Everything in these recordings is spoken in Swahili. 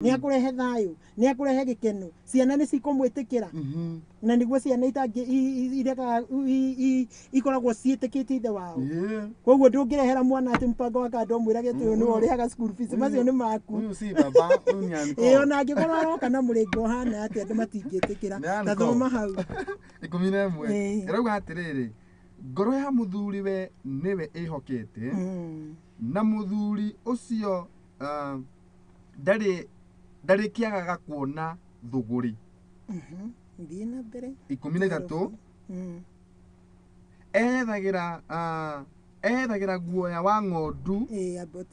Ni akurehe thayo, ni akurehe gikeno. Ciana ni cikomwitikira. Na niguo ciana itangi ireka ikoragwo ciitikite ithe wao. Koguo ndungirehera mwana ati mpango wa kando mwirage tu ni urihaga school fees. Macio ni maku. Uyu si baba, uyu ni anko. Ona angikorwo aroka na muringo hana ati andu matingitikira. Na thoma hau. 11. Irauga atiriri. Ngoro ya muthuri we niwe ihokete. Na muthuri ucio ndari kiagaga kuona thuguri. Ndina mbere. 13. Ethagira guoya wa ng'ondu.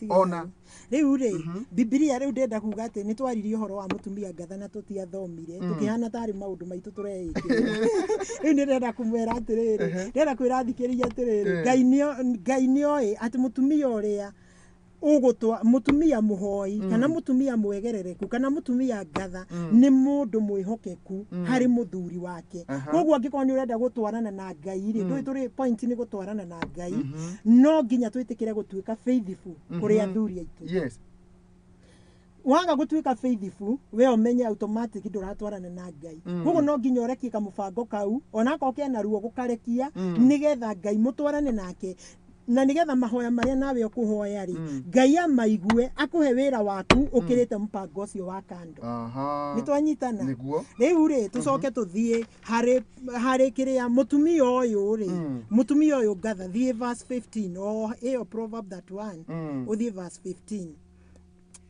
Ona riu ri Biblia riu ndenda kuga ati ni twaririe uhoro wa mutumia ngatha na tutiathomire tukihana tari maundu maitu tureikira. Riu ndenda kumwera atiriri, ndenda kwira thikiriria atiriri, Ngai nioi ati mutumia uria ugutwa mutumia muhoi kana mutumia mwegerereku kana mutumia ngatha ni mundu mwihokeku hari muthuri wake. Koguo angikoni ni urenda gutwarana na Ngai ri turi point ni gutwarana na Ngai no nginya twitikire gutuika faithful kuri athuri aitu. Yes. Wanga gutuika faithful we umenye automatic nduratwarana na Ngai. Koguo no nginya urekie kamubango kau ona ko kena ruo gukarekia nigetha Ngai mutwarane nake. Na nigetha mahoya maria nawe ukuhoya ri Ngai amaigue akuhe wira waku ukirite mpango ucio wa kando. Nitwanyitana niguo riu ri tucoke tuthie hari kiria mutumia uyu ri mutumia uyu ngatha thie verse 15 o iyo proverb that one uthie verse 15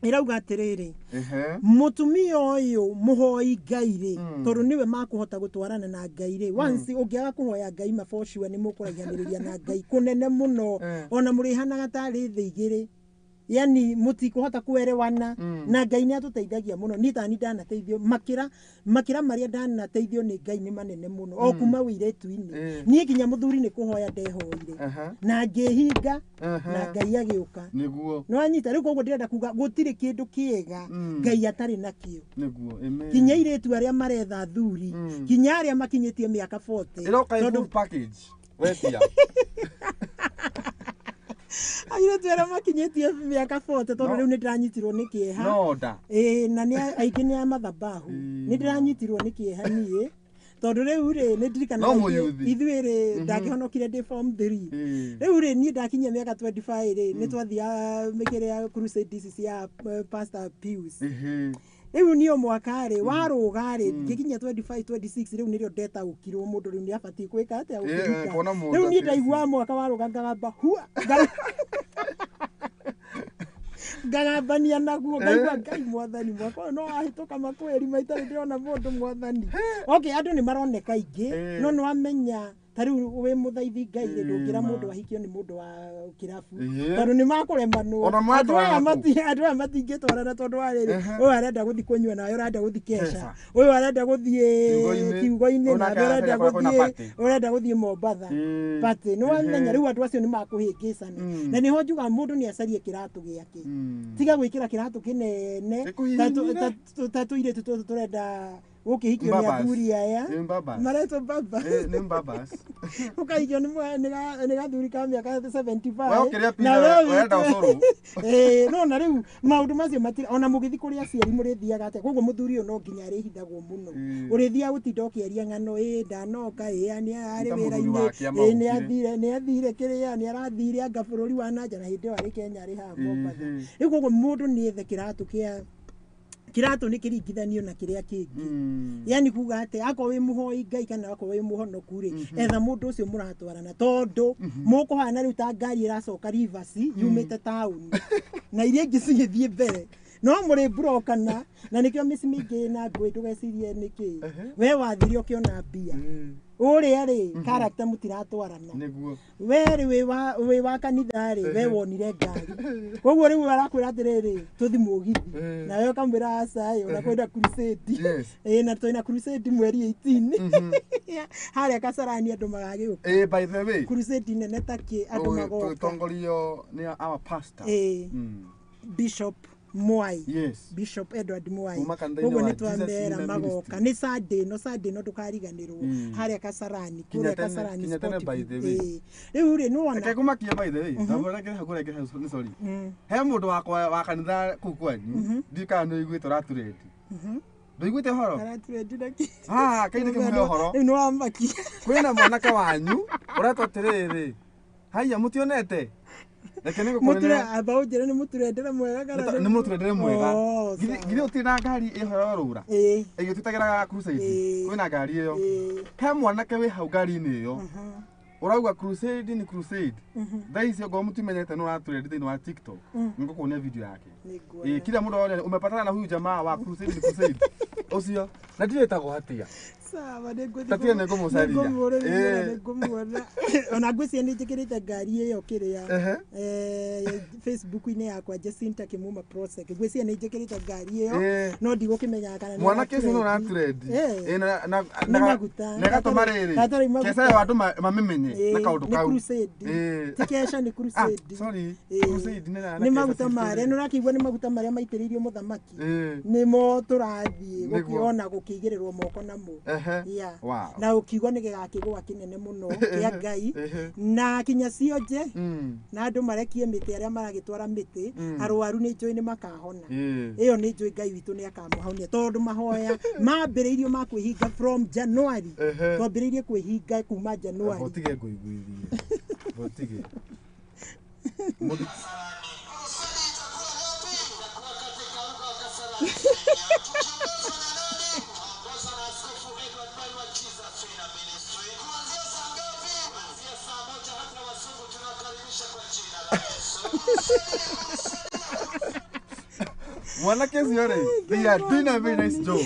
irauga atiriri mutumia uyu muhoi Ngai ri tondu niwe makuhota gutwarana na Ngai ri once ungiaga kuhoya Ngai mafoshua ni mukuragianiriria na Ngai kunene muno ona murihanaga tari thi igiri. Yani mutikuhota kuerewana na Ngai ni atuteithagia muno. Ni tani ndanateithio makira maria ndanateithio ni Ngai ni manene muno o kuma wiretu-ini. Ni nginya muthuri ni kuhoya ndehoire na ngihinga na Ngai agiuka niguo no anyita riu koguo ndirenda kuga gutiri kindu kiega Ngai atari nakio niguo amen. Kinya iretu aria maretha thuri kinya aria makinyitie miaka 40 tondu package wetia Aire twera makinyitie miaka 40 tondu riu ni ndiranyitirwo ni kieha noda na ni aiki ni amathabahu ni ndiranyitirwo ni kieha nie tondu riu ri ni ndirikana ithuiri ndakihonokire ndi form 3 riu ri ni ndakinyia miaka 25 ri ni twathia mikire ya crusades cia Pastor Pius riu ni o mwaka ri waruga ri ngikinya 25 26 riu nirio ndeta ukirwo mundu riu ni abati kwika atia ukirika riu ni ndaigua mwaka waruga ngagamba hua ngagambania naguo ngaigua Ngai mwathani mwaka no ahituka makweri maitari ndirona mundu mwathani. Okay, andu ni maroneka ingi no no amenya tariu we muthaithi Ngai ri ndungira mundu ahikio ni mundu wa kirafu tondu ni makuremanwo andu aya matingitwarana tondu wa riri uyu arenda guthi kunyua nayo urenda guthi kesha uyu arenda guthi kiugo-ini na urenda guthi Mombatha pati no amenya riu andu acio ni makuhingicana na niho njuga mundu ni acarie kiratu giake tiga gwikira kiratu kinene tatu ile turenda ukihikio ni athuri aya mareto baba ni mbabas ukahikio ni gathuri ka miaka 75 wakiria pina wenda ucuru no na riu maundu macio matira ona mugithi kuria aciari murithiaga atia koguo muthuri no nginya arihithagwo muno urithia gutinda ukieria ng'ano ndanoka ani ari wira-ini ni athire kiria ni arathire anga bururi wa nanja na hindi ari Kenya ari ha Mombatha riu koguo mundu ni ethe kiratu ni kiringithanio na kiria kingi yani kuga ati ako wi muhoi Ngai kana ako wi muhonoku ri etha mundu ucio muratwarana tondu mukuhana riu ta ngari iracoka Rivers yumite town na iria ingi cigithie mbere no muri brokana na nikio misi mingi na ngui ndugecirie niki we wathire ukiona mbia uria ri character mutiratwarana niguo we wa kanitha ri we wonire ngari koguo riu arakwira atiriri tuthi mugithi na we ukamwira aca ona kwenda crusade na twina crusade mweri 18 haria Kasarani andu magagiuka by the way crusade nene taki andu magoka tutongorio ni our pastor Bishop MUHOI. Yes. Bishop Edward MUHOI. Kuma kanitha-inĩ Koguo wa nĩ twamera Jesus magoka. Nĩ Sunday no ndũkariganĩrwo. Harĩa Kasarani. Kũrĩa Kasarani Kinya tene by the way. Rĩu rĩ nĩwona. Reke kũmakia by the way. Nĩ sorry. He mũndũ wa kanitha kũu kwanyu. Ndikana nĩ ũiguĩte ũratureti. Ndũiguĩte horo? Aratureti naki. Kaine kĩmũhe horo. Rĩu nĩwamakia. Kwĩna mwanake wanyu ũretwo atĩrĩrĩ. Haiya mũtionete. Mũture amba ũnjĩre nĩ mũturendere mwega kana nĩ mũturendere mwega. Githĩ ũtirĩ na ngari ĩho rũra? Ĩyo tũtagĩraga crusade. Kwĩna ngari ĩyo. He mwanake wĩ hau ngari-inĩ ĩyo. Urauga crusade ni crusade. Thaa icio ngo mutimenyete no raturedi thĩinĩ wa TikTok. Nĩngũkuonia video yake. Kila mũndũ wone umepatana na huyu jamaa wa crusade ni crusade. Ucio na ndĩretagwo hatia. Sawa nĩngũthiĩ. Tatia nĩngũmũcaria. Nĩngũmuona. Ona ngwĩciria nĩ njĩkĩrĩte ngari ĩyo kĩrĩa. Facebook-inĩ yakwa Jacinta Kimuma Prosec. Ngwĩciria nĩ njĩkĩrĩte ngari ĩyo no ndigũkĩmenya kana nĩ. Mwanake ũcio no raturedi. Na maguta. Na gatũma rĩrĩ. Kesa ya andũ mamenye na kaũndũ kau. Tikesha ni crusade. Sorry. Crusade nĩ maguta marĩa no rakĩigua nĩ maguta marĩa maitĩrĩirio mũthamaki. Nĩmo tũrathiĩ gũkĩona gũkĩigĩrĩrwo moko namo. Na ũkiugo nĩ gĩgakĩgũa kĩnene mũno kĩa Ngai na kinya cionje na andũ marekie mĩtĩ arĩa maragĩtwara mĩtĩ arwaru nĩ njũĩ nĩ makahona. Ĩyo nĩ njũĩ Ngai witũ nĩ akamũhonia tondũ mahoya mambĩrĩirio ma kwĩhinga from January. Twambĩrĩirie kwĩhinga kuma January. Botige ngũiguithie. Botige. Mwanake ũcio rĩ, they are doing a very nice job.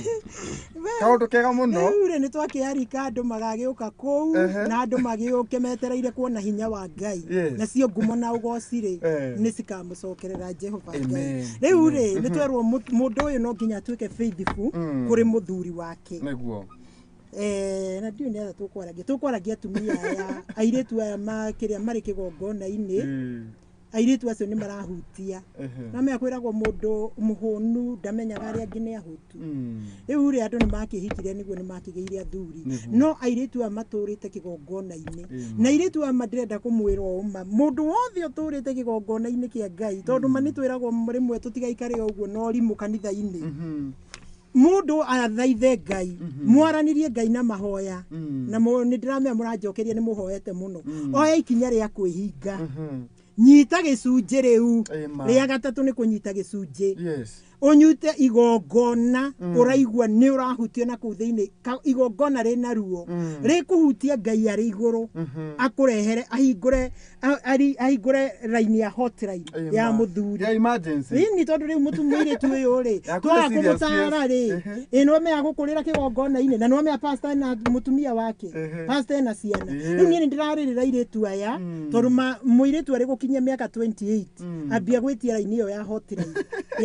Kaũndũ kega mũno. Rĩu nĩ twakĩarika andũ magagĩũka kũu na andũ magĩũke metereire kuona hinya wa Ngai. Nacio ngumo na ũgoci rĩ nĩ cikamũcokerera Jehova Ngai. Rĩu rĩ nĩ twerwo mũndũ ũyũ no nginya atuĩke faithful kũrĩ mũthuri wake. Nĩguo. Na ndiũ nĩ tũkwaragia atumia aya airĩtu aya makĩrĩa marĩ kĩgongona-inĩ. Airĩtu acio nĩ marahutia. Na mekwĩragwo mũndũ mũhũnu ndamenyaga arĩa angĩ nĩ ahutu. Rĩu rĩ andũ nĩ makĩhikire nĩguo nĩ makĩgĩire athuri. No airĩtu aya matũrĩte kĩgongona-inĩ. Na airĩtu aya matirenda kũmwĩra ũma. Mũndũ wothe ũtũrĩte kĩgongona-inĩ kĩa Ngai tondũ manĩtwĩragwo rĩmwe tũtigaikare ũguo no rimũ kanitha-inĩ. Mũndũ athaithe Ngai mwaranirie Ngai na mahoya na nĩ ndĩramenya mũranjokeria nĩ mũhoete mũno. Oya ikinya rĩa kwĩhinga. Nyita gĩcunjĩ rĩu rĩa gatatũ nĩ kũnyita gĩcunjĩ. Unyute igongona ũraigua nĩ ũrahutio na kũu thĩinĩ igongona rĩna ruo rĩkũhutia Ngai arĩ igũrũ akũrehere ahingũre raini ya hotline ya mũthuri ya emergency. Nĩ tondũ rĩu mũtumĩrĩtu ũyũ rĩ twaga kũmũtara rĩ ĩno mea gũkũrĩra kĩgongona-inĩ na no mea pastor na mũtumia wake pastor na ciana. Rĩu niĩ nĩ ndĩrarĩrĩra airĩtu aya tondũ mũirĩtu arĩ gũkinyia mĩaka 28 ambia gwĩtia raini ĩyo ya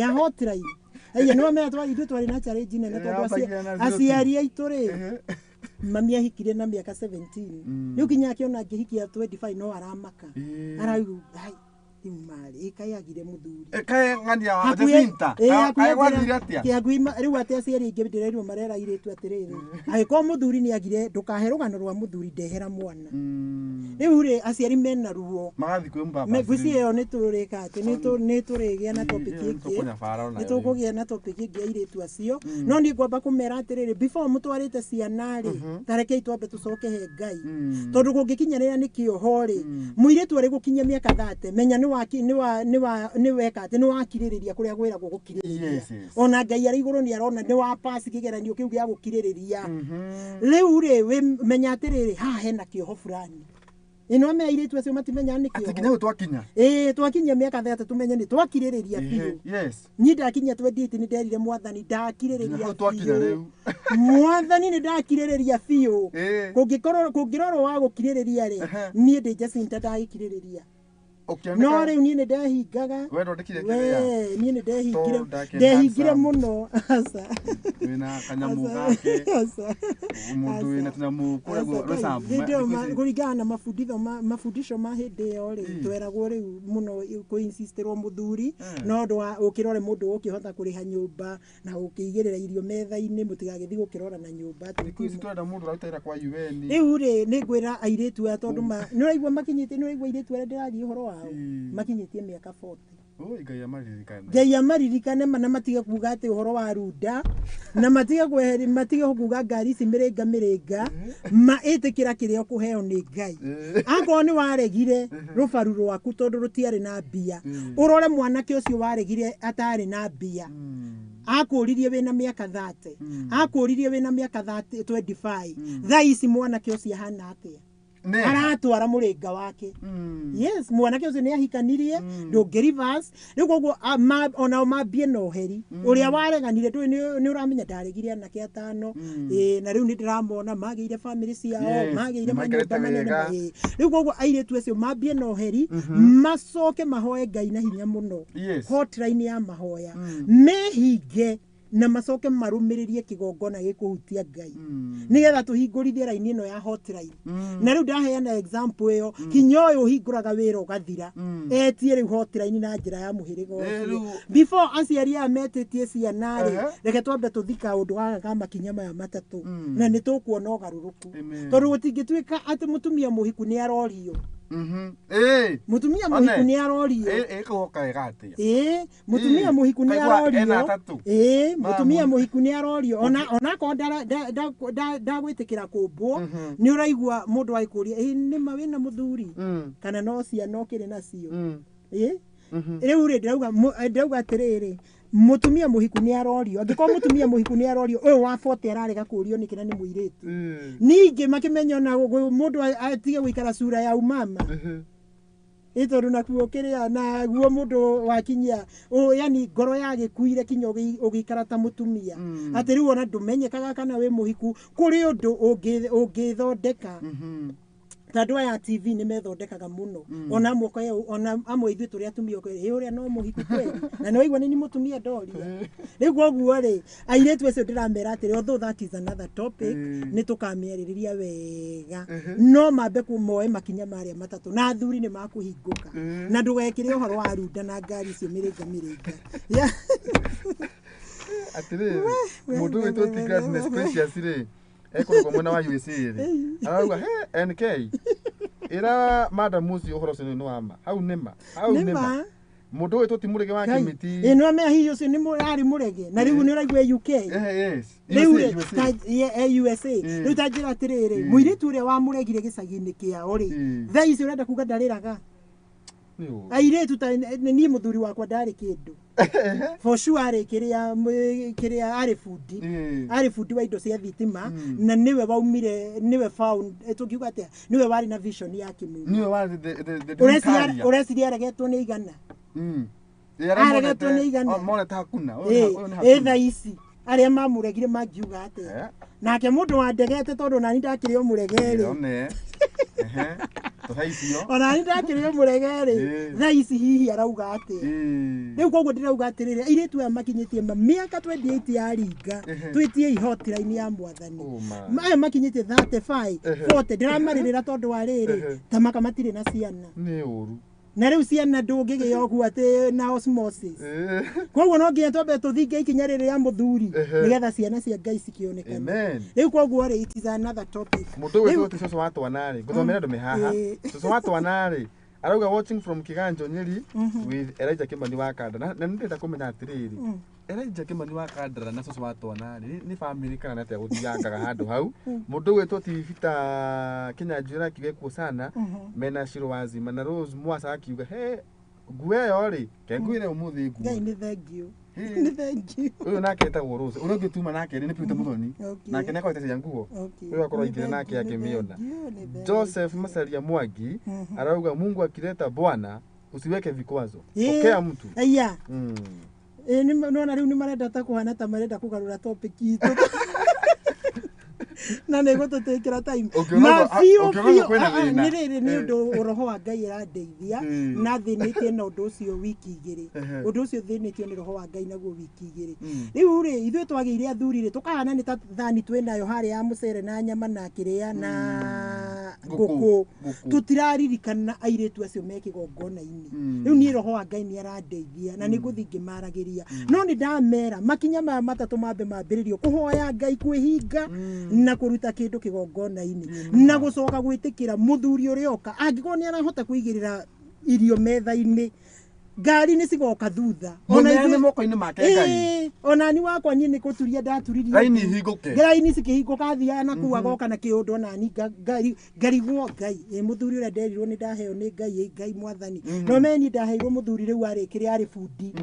hotline. Aya no mea twari na challenge nene tondũ aciari aitũ rĩ mami ahikire na mĩaka 17 rĩu kinya akĩona angĩhikia 25 no aramaka arauga imari ikayagire muthuri ngania wa Jacinta agwathire atia rĩu ati aciari ingĩ ndĩrerirwo marera irĩtu atĩrĩrĩ agĩkorwo muthuri nĩ agire ndũkahe rũgano rwa muthuri ndehera mwana. Rĩu rĩ aciari mena ruo magathi kwĩmba ngwĩci ĩyo nĩ tũrĩka atĩ nĩ tũrĩgĩa na topic ĩngĩ nĩ tũkũgĩa na topic ĩngĩ airĩtu acio no nĩ ngwamba kũmera atĩrĩrĩ before mũtwarĩte ciana rĩ tarekei twambe tũcoke he Ngai tondũ kũngĩkinyanĩra nĩ kĩoho rĩ mũirĩtu arĩ gũkinyia mĩaka 30 menya nĩ weka atĩ nĩ wakirĩrĩria kũrĩa gwĩragwo gũkirĩrĩria ona Ngai arĩ igũrũ nĩ arona nĩ wa pass kĩgeranio kĩu gĩa gũkirĩrĩria. Rĩu rĩ menya atĩrĩrĩ haha hena kĩoho fulani ino me airĩtu acio matimenya nĩ kĩoho atikinye twakinya twakinya mĩaka 30 tumenye nĩ twakirĩrĩria biũ. Niĩ ndakinya 28 nĩ nderire mwathani ndakirĩrĩria biũ mwathani nĩ ndakirĩrĩria biũ kũngĩrorwo wa gũkirĩrĩria rĩ niĩ ndĩ Jacinta ndagĩkirĩrĩria no riu ni ndehingaga we ndondekire kiria we ni ndehingire muno asa wina kanyamu gake mundu wina tunyamu kurego rosambu kuringana na mafundisho ma hindi yo ri tweragwo riu muno ku insistirwo muthuri no ndo ukirore mundu ukihota kuriha nyumba na ukigirira irio metha-ini mutigagithi gukirora na nyumba twisi twenda mundu rautaira kwa UN riu ri ni ngwira airetu ya tondu ni raigua makinyite ni raigua airetu aria ndirathii uhoro wao makinyitie miaka 40 Ngai amaririkane na matige kuga ati uhoro wa runda na matige kuga ngari ici miringa maitikira kiria kuheo ni Ngai akorwo ni waregire rubaru rwaku tondu rutiari na mbia urore mwanake ucio waregire atari na mbia akuririe wina miaka 30 akuririe wina miaka 25 thaa ici mwanake ucio hana atia aratwara muringa wake yes mwanake ucio ni ahikanirie ndungirivers riu koguo ona mambie no heri uria wareganire tu ni uramenya ndaregire anake atano na riu ni ndiramona magire family ciao magire manyumba manene riu koguo airetu acio mambie no heri macoke mahoe Ngai na hinya muno hotline ya mahoya mehinge na macoke marumiririe kigongona gikuhutia Ngai nigetha tuhingurithie raini ino ya hotline na riu ndaheana example iyo kinyo uyu hinguraga wira ugathira etie riu hotline na njira ya muhirigo before aciari ametetie ciana ri reke twambe tuthika undu wa kama kinyama ya matatu na nitukuona ugaruruku tondu gutingituika ati mutumia muhiku ni arorio mutumia muhiku ni arorio kuhoka egate mutumia muhiku ni arorio mutumia muhiku ni arorio ona ko ndagwitikira kumbwo ni uraigua mundu aikuria ni mawina muthuri kana no ciana ukiri nacio riu ri ndauga atiriri mutumia muhiku ni arorio angiko mutumia muhiku ni arorio uyu wa 40 ararega kurio nikina ni muiretu ningi makimenya na mundu atige gwikara sura ya umama itoru na kuokerea na guo mundu wakinyia yani ngoro ya gikuire kinyo ugikara ta mutumia ati riu ona ndumenyekaga kana we muhiku kuri undu ungithondeka tandu ya TV ni methondekaga muno ona mwoko ona amwe ithu turi atumia kweli uria no muhiku kweli na no igwa ni mutumia doria riu oguo ri airetu acio ndiramera atiri although that is another topic ni tukamieririria wega no mambe kumoe makinya maria matatu na athuri ni makuhinguka na ndugekire uhoro wa runda na ngari icio miringa atiri mundu witu tigradness precious ri eko mwena wa USA ri arauga he NK ira madam musi uhoro sene no ama hau nema mundu witu ti murege wa kimiti ino me hiyo se ni muri murege na riu ni uraigwe UK yes USA riu tajira atiriri muiritu uria wa muregire gicagi-ini kiao ri thaa ici urenda kuga ndariraga airetu ta ni muthuri wakwa ndari kindu for sure ari kiria ari food wa indo cia thitima na niwe waumire niwe found tukiuga atia niwe wari na vision ya kimungu niwe wari the uresiria regetwo ni igana aregetwo ni igana mona ta hakuna thaa ici aria mamuregire magiuga atia nake mundu wa ndegete tondu nani ndakire umuregere ona ndakire umuregere thaa ici hihi arauga ati riu koguo ndirauga atiriri airetu aya makinyitie miaka 28 ya ringa twitie hotline ya mwathani aya makinyitie 35 40 ndiramarĩrĩra tondu wa rĩrĩ tamaka matire na ciana ni uru na riu ciana ndungigĩa ogu ati na osmosis koguo no nginya twambe tuthinge ikinya rĩrĩ ya muthuri nigetha ciana cia Ngai cikionekana riu koguo ri it is another topic mundu witu ti coco watwa nari guthomera ndu mehaha coco watwa nari arauga watching from Kiganjo Nyeri with Elijah Kimani wa Kandara na ndenda kumenya atiriri Elijah Kimani wa Kandara na coco watwa nari ni family kana atia guthiangaga handu hau mundu witu ti vita Kinyanjira kigekuo sana mena Shiro wazima na Rose Mwasa akiuga he nguo yo ri kenguire umuthi nguo Ngai ni thank you ni thank you uyu nake etagwo Rose uria ngituma nake ni Peter Muthoni nake nako itecia nguo uyu akorwo ingire nake akimiona Joseph Masaria Mwangi arauga Mungu akileta Bwana usiweke vikwazo pokea mtu aya ni naona riu ni marenda ta kuhana ta marenda kugarura topic itu na nego tutekira time mafio ni ndo roho wa Ngai arandeithia na thinitie na undu ucio wiki igiri undu ucio thinitio ni roho wa Ngai naguo wiki igiri riu ri ithuĩ twagĩire athuri ri tukahana ni ta thani twinayo harĩa ya mucere na nyama na kiria na ngũkũ tutiraririkana airĩtu acio me kĩgongona-inĩ riu ni roho wa Ngai ni arandeithia na nĩngũthiĩ ngĩmaragĩria no ni ndamera makinya maya matatũ mambe mambĩrĩrio kũhoya Ngai kwĩhinga na kuruta kindu kigongona-ini na gucoka gwitikira muthuri uria oka angĩkorwo ni arahota kuigirira irio metha-ini ngari ni cigoka thutha ona ni moko-ini make Ngai ona ni wakwa ni kuturia ndaturirie raini hinguke raini cikihinguka thia na kuwa goka na kiundu na ni ngarigwo Ngai muthuri uria nderirwo ni ndaheo ni Ngai mwathani no meni ndaheirwo muthuri riu ari kiri ari fundi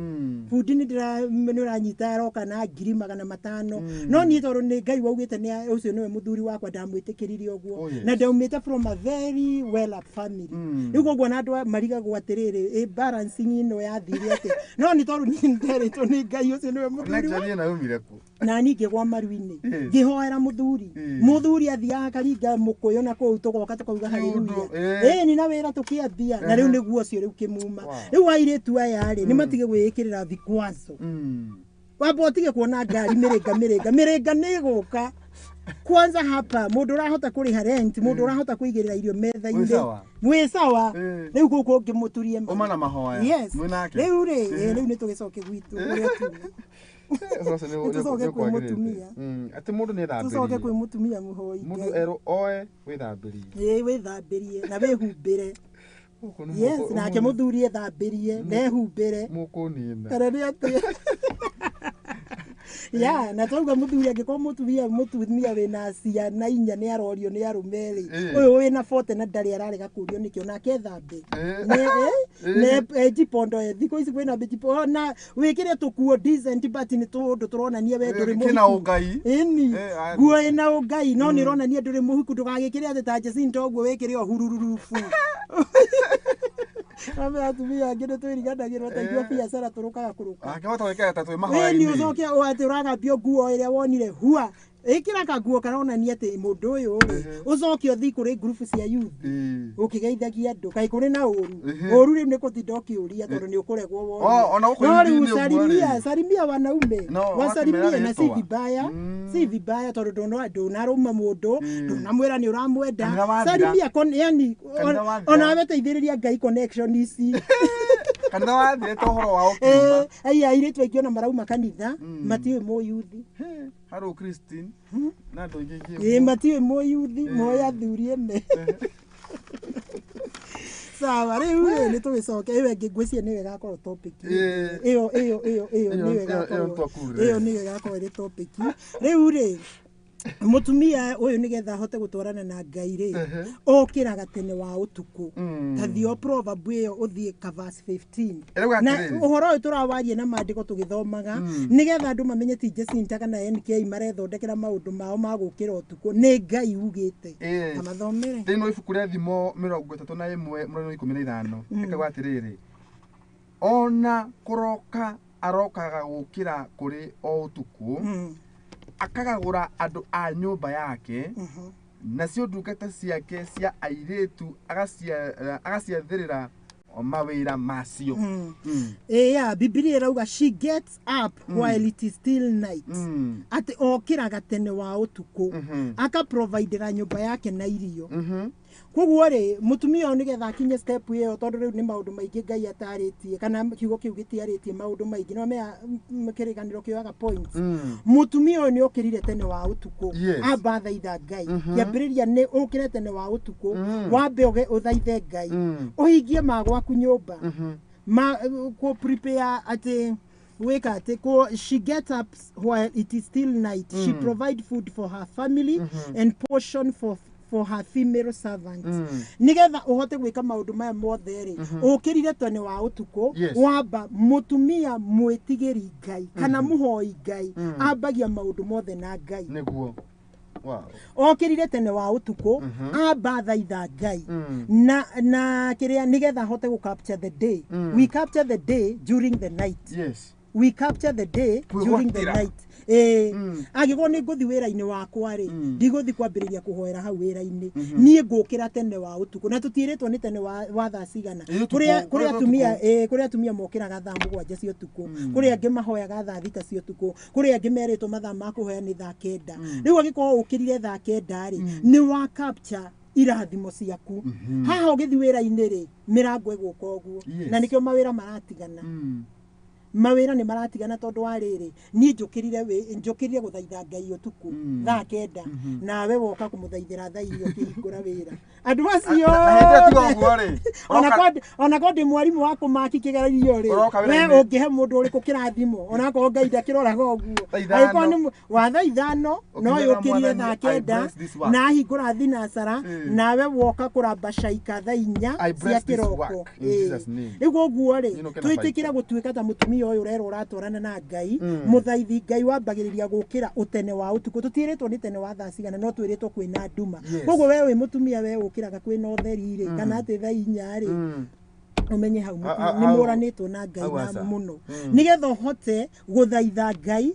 ni ndĩranyita aroka na 500 no ni toro ni Ngai waugite ni ucio niwe muthuri wakwa ndamwĩtĩkĩririe ũguo na ndaumĩte from a very well up family riu ũguo na andũ marigagwo atiriri balancing no ya thiri ate no ni toro ni nderetwo ni Ngai ucio niwe muthuri na ningĩ gwa maru-inĩ ngĩhoera muthuri athiaga karinga mũkũyũ na kũu tũgoka tũkauga haleluya ni na wĩra tũkĩambia na rĩu nĩguo ũcio rĩu kĩmuma rĩu airĩtu aya rĩ nĩ matige gwĩkĩrĩra vikwazo wamba ũtige kuona ngari mĩrĩnga nĩ ĩgũka kwanza hapa mundu urahota kuriha rent mundu urahota kuigirira irio metha-inĩ mwe sawa riu guku ngimuturie uma na mahoya yes riu ni tugicoke gwitu uria tu tucoke kwi mutumia ati mundu ni thambirie tucoke kwi mutumia muhoi mundu ero oe withambirie withambirie na wihumbire yes nake muthuri ethambirie nehumbire mukunina kana ni ati ya na twauga muthuri angĩkorwo mutumia wĩna ciana 4 nĩ arorio nĩ arũme rĩ ũyũ wĩna 40 na ndarĩ ararega kũrio nĩkĩo nake thambe ne jipondo thikũ ici kwĩna jipondo na wĩkĩre tũkuo decent but nĩ tũndũ tũronania we ndũrĩ mũhuku kĩna ũngai ĩni nguo ĩna ũngai no nĩ ĩronania ndũrĩ mũhuku ndũgagĩkĩre atĩ ta Jacinta ũguo wĩkĩre o hururufu ame atumia ngine twiriganagirwo ta igua biacara turukaga kuruka akihota wekera tatu mahoya-inĩ ni ucoke ati uragambio nguo iria wonire hua ikira kaguo karonania ati mundu uyu ri ucoke uthi kuri group cia youth ukigeithagia andu kai kuri na uru riu ni kutinda ukiuria tondu ni ukuregwo wona ona uko salimia wanaume wasalimia na si vibaya tondu ndunaruma mundu ndunamwira ni uramwenda salimia yani ona weteithiriria Ngai connection ici kana wathire tohoro wa ukimba aya ire twaikio na marauma kanitha matiwe mo youth haro Christine na ndo ingĩ matiwe mo youth moya thurie me sawa riu nĩ tũgĩcoke ĩyo ĩngĩ ngwĩciria nĩ wega korwo topic ĩyo nĩ wega korwo ĩrĩ topic riu rĩ mutumia uyu nigetha ahote gutwarana na Ngai ri okiraga tene wa utuku tathio proverb iyo uthie ka verse 15 na uhoro uyu turawarie na maandiko tugithomaga nigetha andu mamenye ti Jacinta kana NGAI marethondekera maundu mao ma gukira utuku ni Ngai ugite na mathomere thino ibuku ria thimo 31:15 ikawa atiriri ona kuroka arokaga gukira kuri o utuku akagagura andu a nyumba yake nacio ndungata ciake cia airitu agaciathirira mawira macio yeah Biblia irauga she gets up while it is still night ati okiraga tene wa utuku aka providera nyumba yake na irio koguo ri mutumia o nigetha akinye step iyo tondu riu ni maundu maingi Ngai ataritie kana kiugo kiu gitiaritie maundu maingi no me kiriganiro kioaga points mutumia o ni okirire tene wa utuku amba thaitha Ngai yambiriria ni ukire tene wa utuku wambe uthaithe Ngai uhingie magwaku nyumba ko prepare ati weka ati ko she gets up while it is still night she provide food for her family and portion for her female servants nigetha uhote gwika maundu maya mothe ri ukirire tene wa utuku wamba mutumia mwitigiri Ngai kana muhoi Ngai ambagia maundu mothe na Ngai niguo wow okirire tene wa utuku amba thaitha Ngai na kiria nigetha hote gu capture the day we capture the day during the night yes we capture the day during the night Agiko ni nguthi wira-ini wakwa ri ndiguthi kwambiriria kuhoera hau wira-ini nie ngukira tene wa utuku na tutiritwo ni tene wa thaa cigana kuria atumia mokiraga thaa 7 cia utuku kuria angi mahoyaga thaa 6 cia utuku kuria angi meritwo mathaa ma kuhoya ni thaa 9 riu agikorwo ukirire thaa 9 ri ni wa capture irathimo ciaku haha ugithi wira-ini ri mirango iguka uguo na nikio mawira maratigana mawira ni maratigana tondu wa riri ni njukirire guthaitha Ngai utuku thaa 9 nawe woka kumuthaithira thaa iyo ukihingura wira andu acio ona kondi mwarimu wa kumaki kigeranio ri we ungihe mundu uriku kirathimo ona ko Ngai ndakiroraga uguo aiko ni wa thaa 5 no yukirire thaa 9 na hingura thinacara nawe woka kuramba shaika thaa 4 cia kiroko iguo guo ri twitikira gutuika ta mutumia uyu rero uratwarana na Ngai muthaithi Ngai wambagiriria gukira utene wa utuku tutiritwo ni tene wa thaa cigana no twiritwo kwina nduma koguo we wi mutumia we ukiraga kwina utheri ri kana ati thaa 4 ri umenye hau ni muranitwo na Ngai na muno nigetha uhote guthaitha Ngai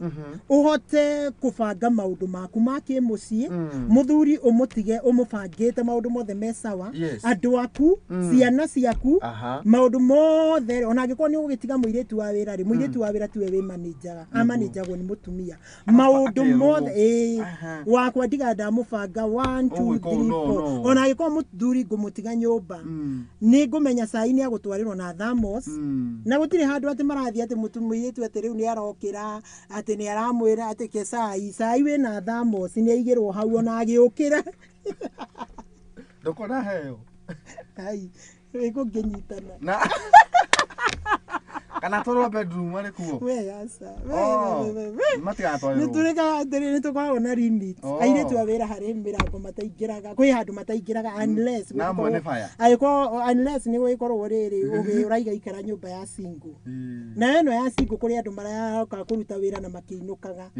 uhote kubanga maundu maku ma kimucii muthuri umutige umubangite maundu mothe mesawa andu aku ciana ciaku maundu mothe ona angikorwo ni ugitiga muiritu wa wira ri muiritu wa wira tiwe wi manager amanagagwo ni mutumia maundu mothe wakwa ndiga ndamubanga 1 2 3 4 ona angikorwo muthuri ngumutiga nyumba ni ngumenya sai ni gutwarirwo na thamos na gutire handu ati marathi ati mutumia tu ati riu ni arokira ati ni aramwira ati ke sai we na thamos ni aigirwo hau ona agiukira ndokona heyo ai iko nginyitana na kana toro bedroom ari kuo we yasa we matigatwarirwo ni tureka ndiri ni tukoragwo na limit airetu awira hari mirango mataingiraga kwi handu mataingiraga unless unless ni wikorwo riri uraiga ikara nyumba ya single na eno ya single kuri andu marayoka kuruta wira na makiinukaga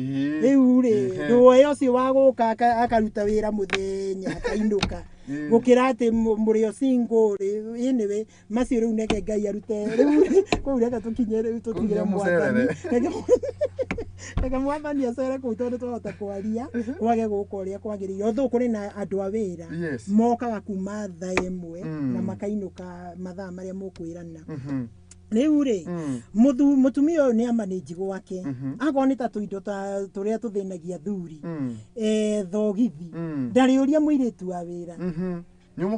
riu ri nduwe ucio wa guka akaruta wira muthenya akainuka gukira ati murio single ri niwe macio riu neke Ngai arute riu ko ureka tukinye riu tutigire mwathani ega mwathani acere ku tondu twahota kwaria wage guka uria kwagirire otho kuri na andu a wira mokaga kuma thaa 1 na makainuka mathaa maria mukwirana riu ri mutumia uyu ni amanage gwake akorwo ni ta tuindo ta turia tuthinagia thuri thogithi ndariuria muiritu wa wira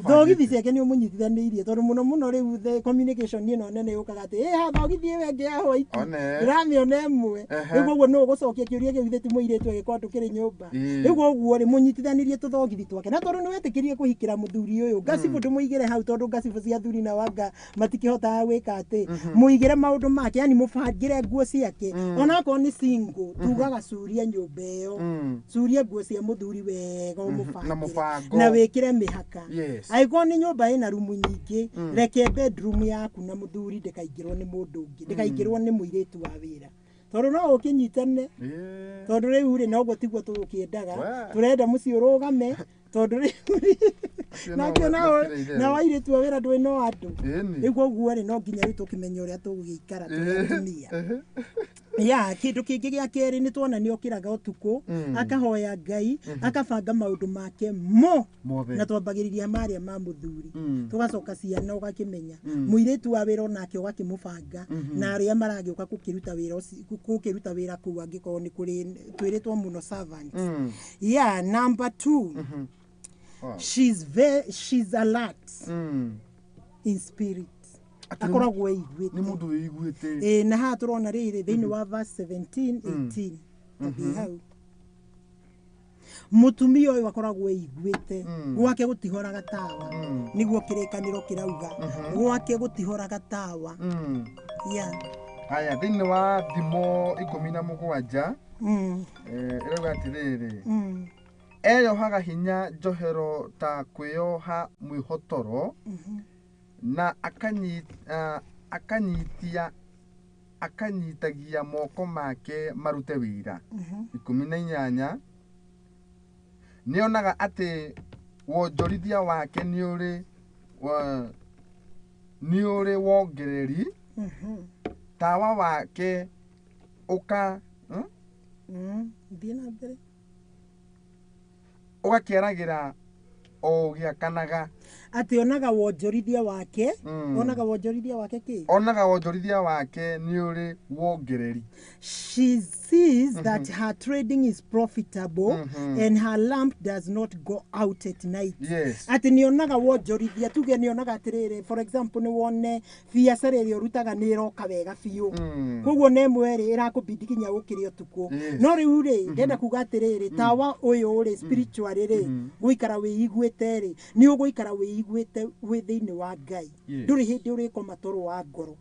thogithi ciake ni umunyitithaniirie tondu muno riu the communication ni no nene yukaga ati ha thogithi we ngi ya white ramiona emwe riu guo no gucokia kiuria giu thithi muiritu agikwa tukiri nyumba riu guo ri munyitithaniirie tuthogithi twake na tondu ni wetikirie kuhikira muthuri uyu ngasibu ndumuigire hau tondu ngasibu cia thuri na wanga matikihota gwika ati muigire maundu make yani mubangire nguo ciake ona ko ni single tugaga curia nyumba iyo curia nguo cia muthuri wega umubangire na wikire mihaka aiko ni nyumba ina rumu nyingi reke bedroom yaku na muthuri ndikaingirwo ni mundu ungi ndikaingirwo ni muiritu wa wira tondu no ukinyitane tondu riu ri no gutiguo tukiendaga turenda muci urugame tondu riu nakio na wairitu wa wira ndwi no andu iguo guo ri no nginya riu tukimenya uria tugikara tugitumia ya kindu kingi gia keri ni tuona ni okiraga utuku akahoya Ngai akabanga maundu make na twambagiriria maria ma muthuri tugacoka ciana ugakimenya muiritu wa wira onake ugakimubanga na aria maragiuka kukiruta wira ku angiko ni kuri twiritwo muno servants number 2 she's alert in spirit akoragwo igwite ni mundu igwite na ha turona riri thiini wa verse 17 18 hau mutumia uyu akoragwo igwite gwake gutihoraga tawa niguo kirikaniro kirauga gwake gutihoraga tawa haya thiini wa thimo 17 irauga atiriri eyohaga hinya njohero ta kwiyoha mwihotoro na akanyitagia moko make marute wira 18 nionaga ati wonjorithia wake ni uri wongereri tawa wake uka mbere ugakiaragira o giakanaga ati onaga wonjorithia wake onaga wonjorithia wake ki onaga wonjorithia wake ni uri wongereri. She sees that her trading is profitable and her lamp does not go out at night. Yes. Ati ni onaga wonjorithia tuge ni onaga atiriri for example ni wone biacara iri urutaga ni iroka wega biu koguo ne mweri irakubidi kinya ukiri utuku no riu ri ndenda kuga atiriri tawa uyu ri spiritual ri guikara wiiguite ri ni uguikara wiiguite wi thiini wa Ngai nduri hindi uri koma toro wa ngoro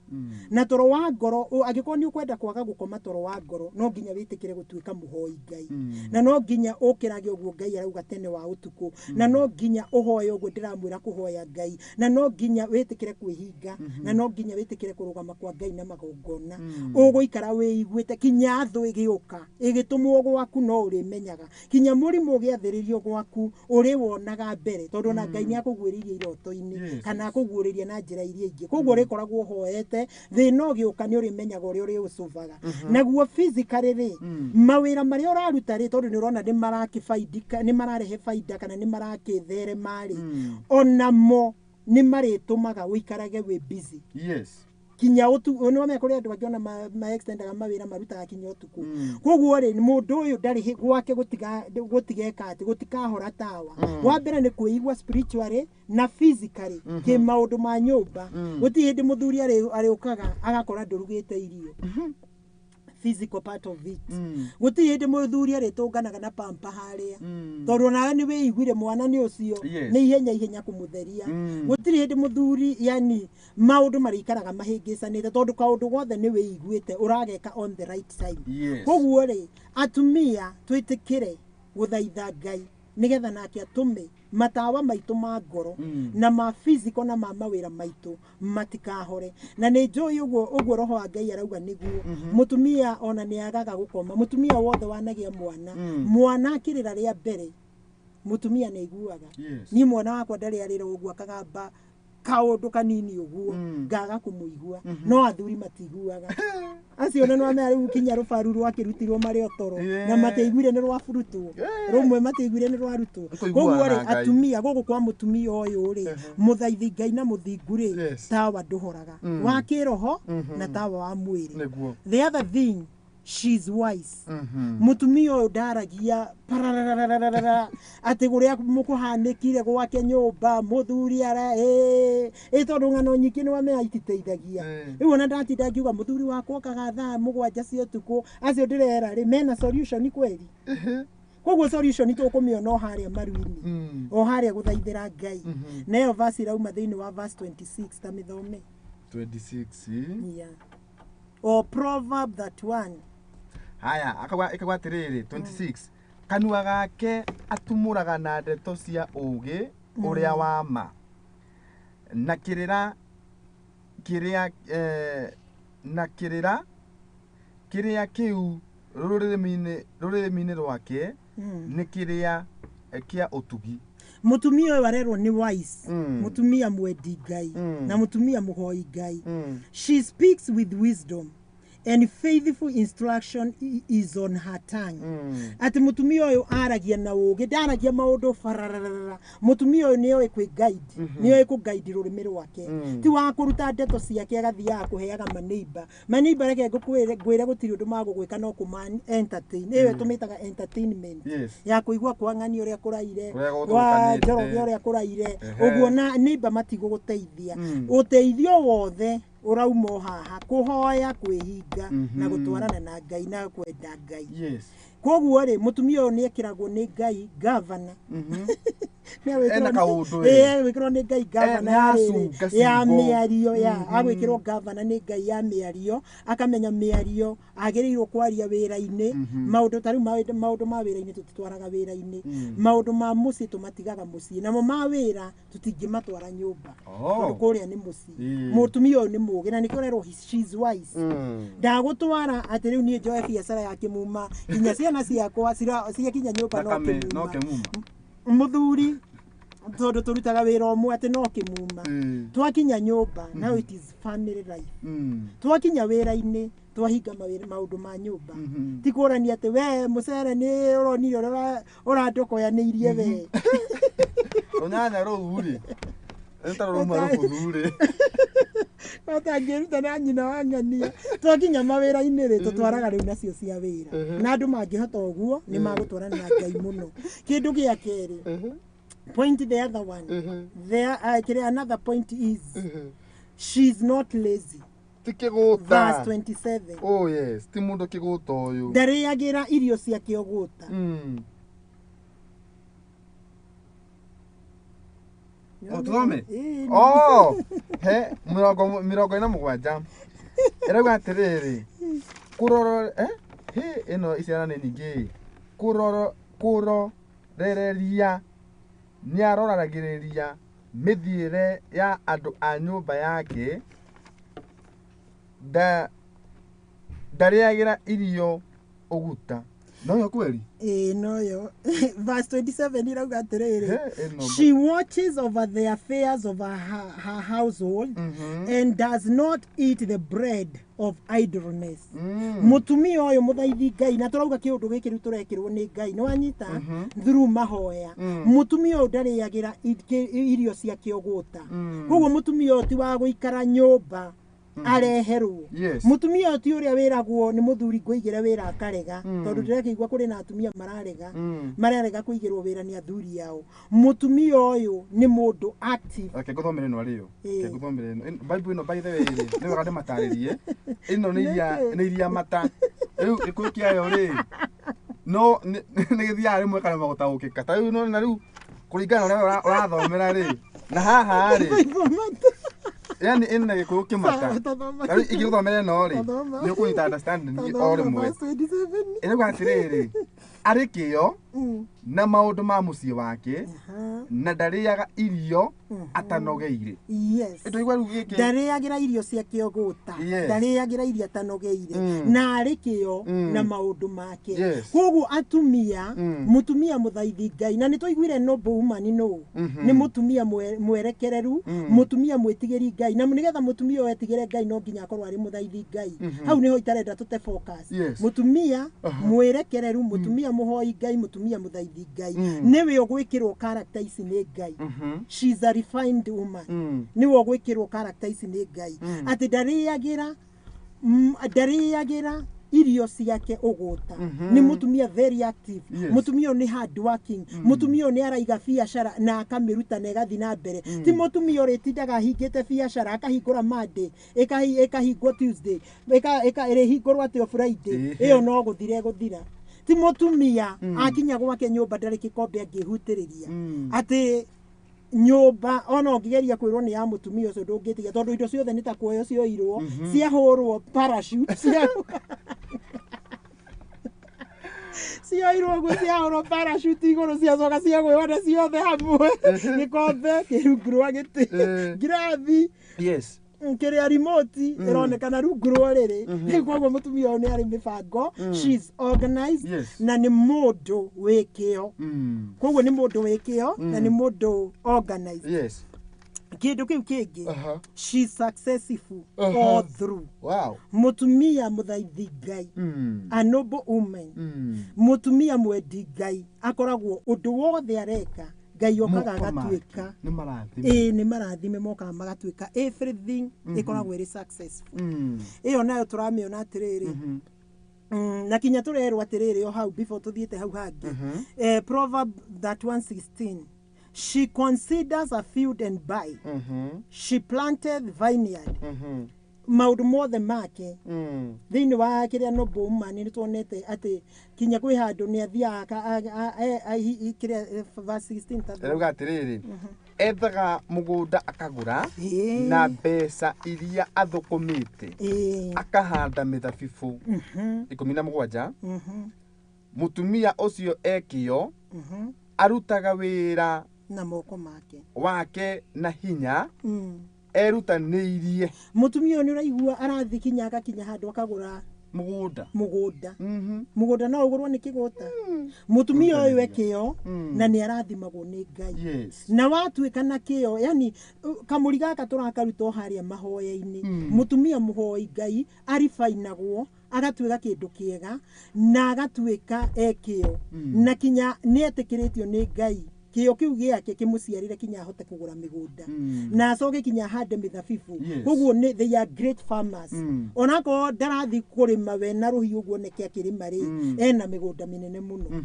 na toro wa ngoro agiko ni ukwenda kwaga gukoma toro wa ngoro no nginya witikire gutuika muhoi Ngai na no nginya ukirage uguo Ngai arauga tene wa utuku na no nginya uhoye uguo ndiramwira kuhoya Ngai na no nginya witikire kwihinga na no nginya witikire kurugama kwa Ngai na magongona uguikara wiiguite kinya thu igiuka igitumwo gwaku no uri menyaga kinya murimu ugiathiririo gwaku uri wonaga mbere tondu na Ngai ni akugwiririe iroto-ini kana akugwiririe na njira iria ingi koguo uri koragwo hoete thina ugiuka ni uri menyaga uri ucuvaga naguo physically ri mawira maria uraruta ri tondu ni urona ni marakifaidika ni mararehe faida kana ni marakitherema ri onamo ni maritumaga wikarage wi busy. Yes. Kinya utu no me kuri andu bakiona ma extendaga mawira marutaga kinya utuku koguo ri mundu uyu ndari gwake gutigeka ati gutikahora tawa wa mbere ni kuigwa spiritually na physically ki maundu ma nyumba guti hindi muthuri ari ukaga agakora ndurugite irio physical part of it guti hindi muthuri ari tunganaga na pampa haria tondu nawe ni wiiguire mwana ni ucio ni ihenya kumutheria guti hindi muthuri yani maundu marikaraga mahingicanite tondu kaundu gothe ni wiiguite urageka on the right time koguo ri atumia twitikire guthaitha Ngai nigetha nake atume matawa maitu ma ngoro na ma physical na ma mawira maitu matikahore na ni njui uguo roho wa Ngai arauga niguo mutumia ona ni agaga gukoma mutumia wothe wanagia mwana akirira ria mbere mutumia ni iguaga ni mwana wakwa ndari arira uguo akagamba kaundu kanini uguo ngaga kumuigua no athuri matiguaga acio ne no mari kinya rufaru rwakirutirwo mari otoro na mateiguire ni rwafurutwo rumwe mateiguire ni rwarutwo koguo ri atumia gugu kwa mutumia uyu ri muthaithi Ngai na muthingu ri tawa nduhoraga wa kiroho na tawa wa mwiri. The other thing, she's wise. Mutumia uyu ndaragia ati guria mukuhanikire gwake nyumba muthuri ara tondu ng'ano nyingi ni wame aititeithagia riu ona ndatinda ngiuga muthuri wakwa kaga thaa 7 cia utuku acio ndirera ri mena solution kweli koguo solution tukumiona o haria maruini o haria guthaithira Ngai nayo verse irauma thiini wa verse 26 ta mithome 26 o proverb that one haya ikagwa atiriri 26 kanua gake atumuraga na ndeto cia ugi uria wa ma na kirira kiu rurimi rwake ni kiria kia utugi. Mutumia uyu arerwo ni wise mutumia mwendi Ngai na mutumia muhoi Ngai. She speaks with wisdom and faithful instruction is on her tongue. Ati mutumia uyu aragia na ugi ndaragia maundu fararara mutumia uyu niyo kwi guide niyo ku guide rurimi rwake ti wa kuruta ndeto ciake agathia kuheaga maneiba reke ngwire gutiri undu magugwika no kuman entertain ewe tumitaga entertainment ya kuigwa kwa ng'ani uria kuraire wa njoro uria kuraire uguo na neiba matigo guteithia uteithio wothe urauma haha kuhoya kwihinga na gutwarana na Ngai na kwenda Ngai. Koguo ri mutumia uyu ni ekiragwo ni Ngai governor ena kaundu wikirwo ni Ngai governor ya miario ya agwikirwo governor ni Ngai ya miario akamenya miario agirirwo kwaria wira-ini maundu tari maundu ma wira-ini tutitwaraga wira-ini maundu ma muci tumatigaga muci namo ma wira tutingimatwara nyumba tondu kuria ni muci mutumia uyu ni mugi na nikio rerwo she's wise ndagutwara ati riu nie njoe biacara yake muma kinya ciana ciakwa cia kinya nyumba no kimuma muthuri tondu turutaga wira omwe ati no kimuma twakinya nyumba now it is family life twakinya wira-ini twahinga maundu ma nyumba ti kurania ati we mucere ni uroni urandokoyaniirie we Onyanya rũri entaro rũma rũri Otangiruta na nyina wa ng'ania twakinya mawira-ini ri tutwaraga riu nacio cia wira na andu mangihota uguo ni magutwarana na Ngai muno kindu gia keri point the other one another point is she's not lazy verse 27 oh yes ti mundu kiguta uyu ndariagira irio cia kioguta Otome oh he mirongo ina mugwanja eragwa atiriri kuroro he ino iciana ni ningi kurorereria ni aroragiriria mithiire ya andu a nyumba yake ndariagira irio uguta no yo kweli no yo verse 27 irauga atiriri she watches over the affairs of her household and does not eat the bread of idleness mutumia uyu muthaithi Ngai na turauga kiundu giki riu turekirwo ni Ngai ni wanyita through mahoya mutumia uyu ndariagira irio cia kioguta koguo mutumia uyu ti wa guikara nyumba areherwo mutumia uyu ti uria wiragwo ni muthuri kuigira wira akarega tondu ndirekigwa kuri na atumia mararega kuigirwo wira ni athuri yao mutumia uyu ni mundu active nguthomere no ariyo nguthomere Bible ino by the way ni wega ndimataririe ino ni iria mata riu ikukia yo ri no ni githia rimwe kana magutaukika ta riu no na riu kuringana na urathomera ri na haha ri yani ina gikuyu kimata ari igithomere no ri ni ukunyita understand ni all mwe ina gwatiriri ari kiyo na maundu ma mucii wake na ndariaga irio atanogeire ito igwa rugike ndariagira irio cia kioguta ndariagira irio atanogeire na ari kiyo na maundu make koguo atumia mutumia muthaithi Ngai na nitwaiguire noble woman no ni mutumia mwerekereru mutumia mwitigiri Ngai na nigetha mutumia wetigire Ngai no nginya akorwo ari muthaithi Ngai hau niho itarenda tute focus mutumia mwerekereru mutumia muhoi Ngai mutumia muthaithi Ngai niwe ogwikirwo character ici ni Ngai she's a refined woman niwe ogwikirwo character ici ni Ngai ati ndariagira irio ciake uguta ni mutumia very active mutumia ni hard working mutumia ni araiga biacara na akamiruta na igathi na mbere ti mutumia ritindaga hingite biacara akahingura Monday ekahingwo Tuesday ekahingurwo atio Friday iyo no guthire ti mutumia akinya gwake nyumba ndari kikombe angihutiriria ati nyumba ona ongigeria kwirwo ni ya mutumia ucio ndungitiga tondu indo ciothe ni ta kuoyo cioirwo ciahurwo parachute cioirwo guciahurwo parachute iguru ciacoka ciagwĩona ciothe hamwe gikombe kirungurwa giti ngirathi kiria remote ironekana rungurwo riri koguo mutumia uyu ni ari mibango she's organized na ni mundu wikio koguo ni mundu wikio na ni mundu organized kindu kiu kingi she's successful all through mutumia muthaithi Ngai a noble woman mutumia mwendi Ngai akoragwo undu wothe areka Ngai okaga agatuika ni marathime moka magatuika everything ikoragwo iri successful iyo nayo turamiona atiriri na kinya turerwo atiriri o hau before tuthiete hau hangi proverb that 116 she considers a field and buy she planted vineyard maundu mothe make thiini wa kiria noble woman ni tuonete ati kinya kwi handu ni athiaga kiria verse 16 erauga atiriri ethaga mugunda akagura na mbeca iria athukumite akahanda mithabibu 17 mutumia ucio ekio arutaga wira na moko make wake na hinya erutaniirie mutumia ni uraigua arathi kinya handu akagura mugunda mugunda no ugurwo ni kigota mutumia uyu ekio na ni arathimagwo ni Ngai na watuika na kio yani kamuri gaka turakaruta haria mahoya-ini mutumia muhoi Ngai arifainagwo agatuika kindu kiega na agatuika ekio na kinya ni etikiritio ni Ngai kio kiu giake kimuciarire kinya ahote kugura migunda na acoke kinya hande mithabibu koguo ni they are great farmers onako ndarathi kurima we na ruhiu guo neke akirima ri ena migunda minene muno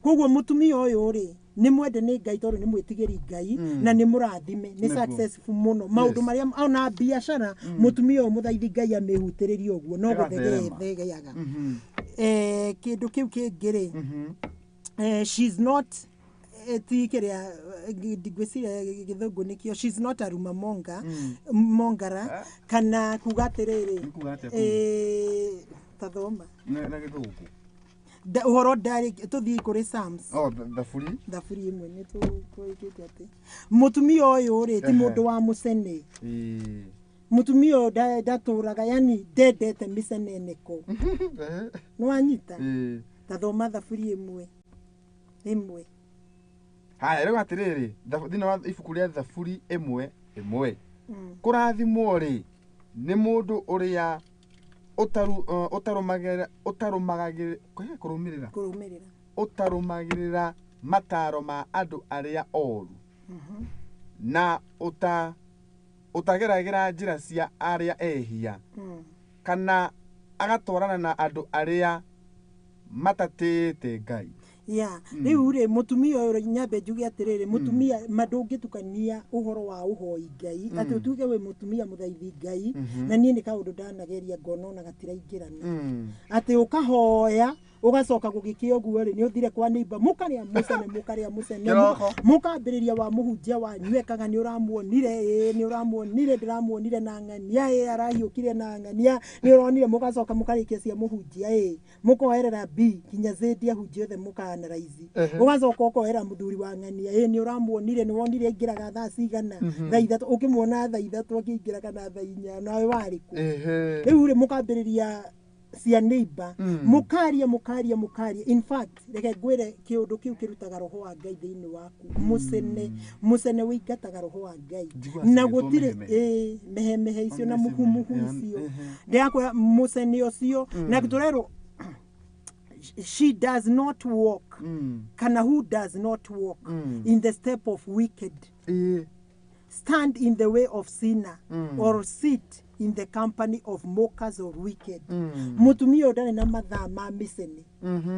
koguo mutumia uyu ri ni mwende ni Ngai tondu ni mwitigiri Ngai na ni murathime ni successful muno maundu maria ona biashara mutumia uyu muthaithi Ngai amihutiririe uguo no guthegeaga kindu kiu kingiri she's not tikiria digwesiria githungu nikio she's not a rumor mongara kana kugatiriri tathoma na githungu uhoro ndari tuthii kuri Psalms thafuri imwe ni tuikite ati mutumia uyu ri ti mundu wa mucene mutumia ndaturaga yani ndendete micene neko nwanyita tathoma thafuri imwe haya rĩu atirĩrĩ thĩinĩ wa ibuku rĩa thaburi ĩmwe kũrathimwo rĩ nĩ mũndũ ũrĩa ũtarũmagĩrĩra mataro ma andũ arĩa oru na ũtageragĩra njĩra cia arĩa ehia kana agatwarana na andũ arĩa matatĩĩte Ngai. Riu ri mutumia uyu nyambe njuge atiriri mutumia madungitukania uhoro wa uhoi Ngai ati utuge we mutumia muthaithi Ngai na nie ni kaundu ndanageria ngono na gatiraingirana ati ukahoya ugacoka gugikio guo ri ni uthire kwa neiba mukaria musene mukambiriria wa muhunjia wa nywekaga ni uramuonire ndiramuonire na ng'ania arahiukire na ng'ania ni uronire mugacoka mukarikia cia muhunjia mukoerera B kinya zedi ahunjia othe mukanaraizi ugacoka ukoera muthuri wa ng'ania ni uramuonire ni wonire ingiraga thaa cigana thaa ithatu ukimwona thaa ithatu akingiraga na thaa inya nawe wariku riu ri mukambiriria cia neighbor mukaria in fact reke ngwire kiundu kiu kirutaga roho wa Ngai thiini waku musene wingataga roho wa Ngai na gutire mehe icio na muhumuhu icio ndiakwa musene ucio na giturero she does not walk kana who does not walk in the step of wicked stand in the way of sinner or sit in the company of mockers or wicked. Mutumia udane na mathaa ma micene.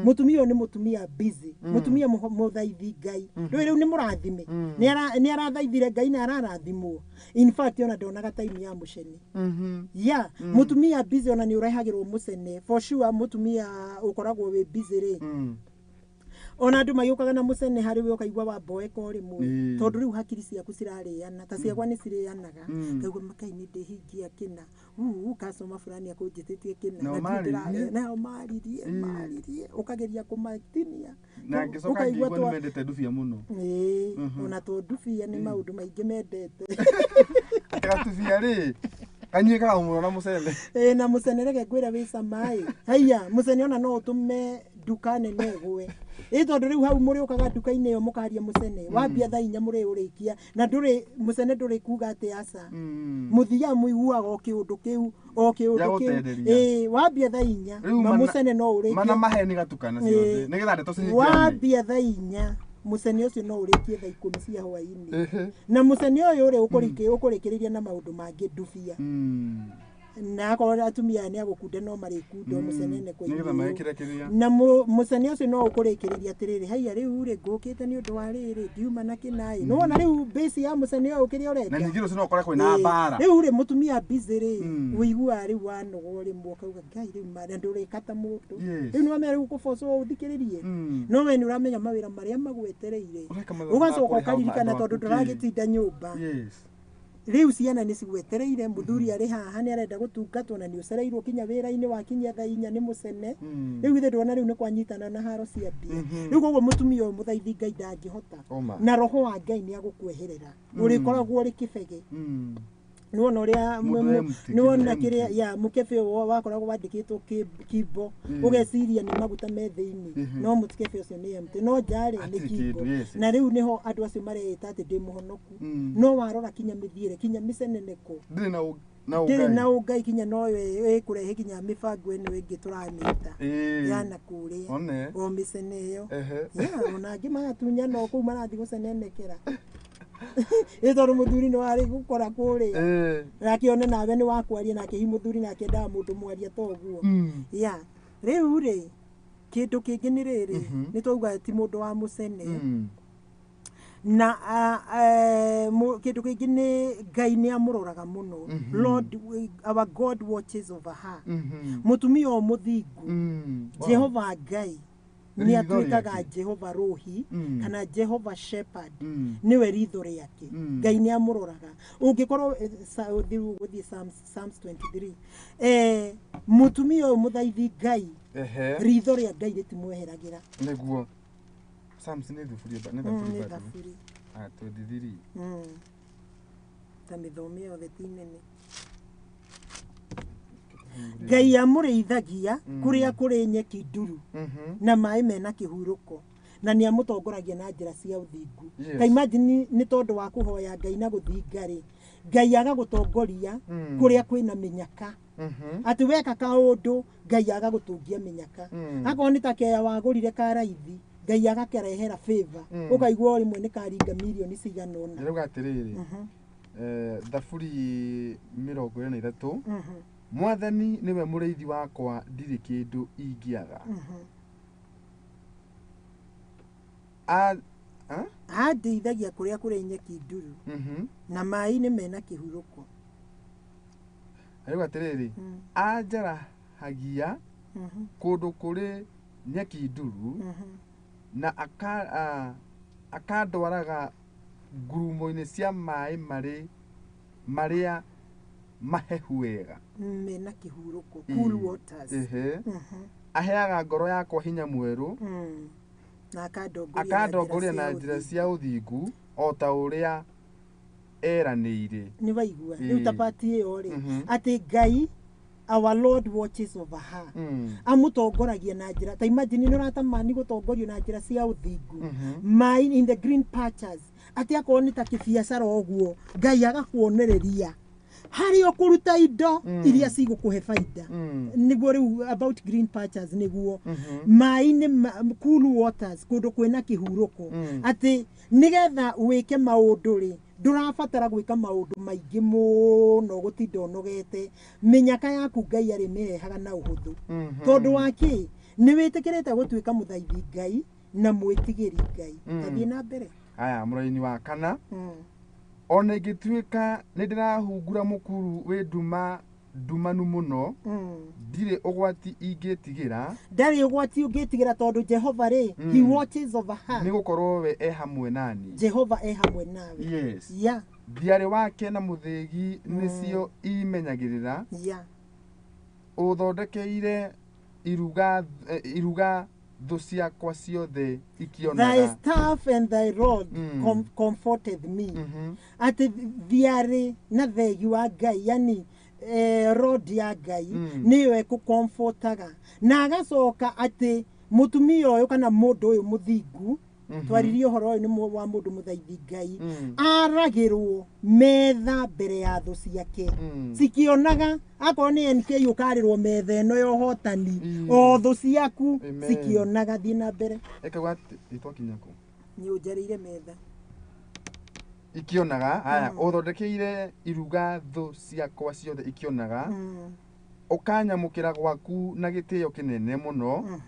Mutumia ni mutumia busy. Mutumia muthaithi Ngai. Riu ni murathime. Ni arathaithire Ngai na ararathimwo. In fact ona ndonaga time ya mucene. Mutumia busy ona ni urehagirwo mucene. For sure mutumia ukoragwo we busy ri. Ona andu magiokaga na mucene hari we ukaigwa wa boeka rimwe tondu riu hakiri ciaku cirariana ta ciakwa ni cirianaga kaigwa makaini ndihingia kina kasoma fulani akunjititie kina na maririe ukageria kumatinia na ngicoka ngigwa ni mendete ndufia muno ona to ndufia ni maundu maingi mendete akatufia ri kanyika umurona mucene na mucene reke ngwira wi samai haya mucene ona no utume duka nene gwe tondu riu hau muri ukaga duka-ini iyo mukaria mucene wambia thaa inya muri urikia na nduri mucene nduri kuga ati aca muthia muiguaga o kiundu kiu wambia thaa inya ma mucene no urikia mana maheni gatukana ciothe nigetha ndeto cinyitane wambia thaa inya mucene ucio no urikie thaa 10 cia hwaini na mucene uyu uri ukurikiriria na maundu mangi ndufia na akora atumia ni agukunda no marikundo mucenene kwa iyo na mucene ucio no ukurikiriria atiriri haya riu ri ngukite ni undu wa riri ndiuma na kinai no na riu base ya mucene uyu kiri urenda na ningiro ucio no ukore kwina mbara riu ri mutumia busy ri uigua riu wanogo ri mwakauga Ngai riu mara nduri kata mundu riu no mere gukuboco uthikiririe no we ni uramenya mawira maria magwetereire ugacoka ukaririkana tondu nduragitinda nyumba riu ciana ni cigwetereire muthuri ari haha ni arenda gutungatwo na ni ucereirwo kinya wira-ini wakinya thaa inya ni mucene riu ithe ndona riu ni kwanyitana na haro cia mbia riu koguo mutumia uyu muthaithi Ngai ndangihota na roho wa Ngai ni agukweherera urikoragwo uri kibege Nuona uria nuona kiria ya mukebe wakoragwo wandikitwo kimbo ugeciria ni maguta me thiini no mukebe ucio ni empty no njari ni kimbo na riu niho andu acio mareta ati ndi muhonoku no warora kinya mithiire kinya miceneneko ndiri na ungai kinya no we kurehe kinya mibango eno ingi turamita yana kuria o micene iyo ya ona angi magatunya no kuu marathi gucenenekera itoru muthuri no ari gukora kuria rakione nawe ni wakwaria nake hi muthuri nake nda mundu mwaria toguo ya riu ri kindu kingi ni riri ni twauga ti mundu wa mucene na kindu kingi ni Ngai ni amuroraga muno Lord our God watches over her mutumia o muthingu Jehova Ngai ni atwikaga Jehova Rohi kana Jehova Shepherd niwe ritho riake Ngai ni amuroraga ungikorwo guthi Psalms 23 mutumia o muthaithi Ngai ritho ria Ngai ritimweheragira niguo Psalms ni thufuri twendithiri tamithomia othe tinene Ngai amureithagia kuria kuri nyeki nduru na mai mena kihuruko na ni amutongoragia na njira cia uthingu ta imagine ni tondu wa kuhoya Ngai na guthinga ri Ngai agagutongoria kuria kwina minyaka ati weka kaundu Ngai agagutungia minyaka akorwo ni ta keya wagurire karaithi Ngai agakerehera favor ukaigua rimwe ni karinga milioni ciganona rĩu gatiriri thaburi 23 Mwathani niwe mureithi wakwa ndiri kindu ingiaga andeithagia kuria kuri nyeki nduru na mai ni mena kihuruko rĩu atiriri anjarahagia kundu kuri nyeki nduru na akandwaraga ngurumo-ini cia mai maria mahehu wega mena kihuruko cool waters aheaga ngoro yakwa hinya mweru na akandongoria na njira cia uthingu o ta uria eranĩire ni waigua riu tapati iyo ri ati Ngai our Lord watches over her amutongoragia na njira ta imagine ni uratamani gutongorio na njira cia uthingu mine in the green patches ati akorwo ni ta kibiacara oguo Ngai agakuonereria hari okuruta indo iria cigukuhe faida niguo riu about green patches niguo mai-ini cool waters kundu kwina kihuruko ati nigetha wike maundu ri ndurabatara gwika maundu maingi muno gutinda unogete minyaka yaku Ngai ari mirehaga na uhuthu tondu waki ni witikirite gutwika muthaithi Ngai na mwitigiri Ngai tathie na mbere aya muraini wa kana ona ingituika ni ndirahungura mukuru wi ndumanu muno ndire ugwati ingitigira ndari ugwati ungitigira tondu Jehova ri he watches over her ni gukorwo we hamwe nani Jehova hamwe nawe yes yeah thiari wake na muthigi nicio imenyagirira yeah uthondekeire iruga thu ciakwa ciothe ikionaga thy staff and thy rod comforted me ati thiari na thegi wa Ngai yani rod ya Ngai niwe kukomfortaga na agacoka ati mutumia uyu kana mundu uyu muthingu twaririe horo uyu ni wa mundu muthaithi Ngai aragirwo metha mbere ya thu ciake cikionaga akorwo ni NK ukarirwo metha eno yo hotani o thu ciaku cikionaga thie na mbere ekaga itwakinyako ni unjarire metha ikionaga aya uthondekeire iruga thu ciakwa ciothe ikionaga ukanyamukira gwaku na gitio kinene muno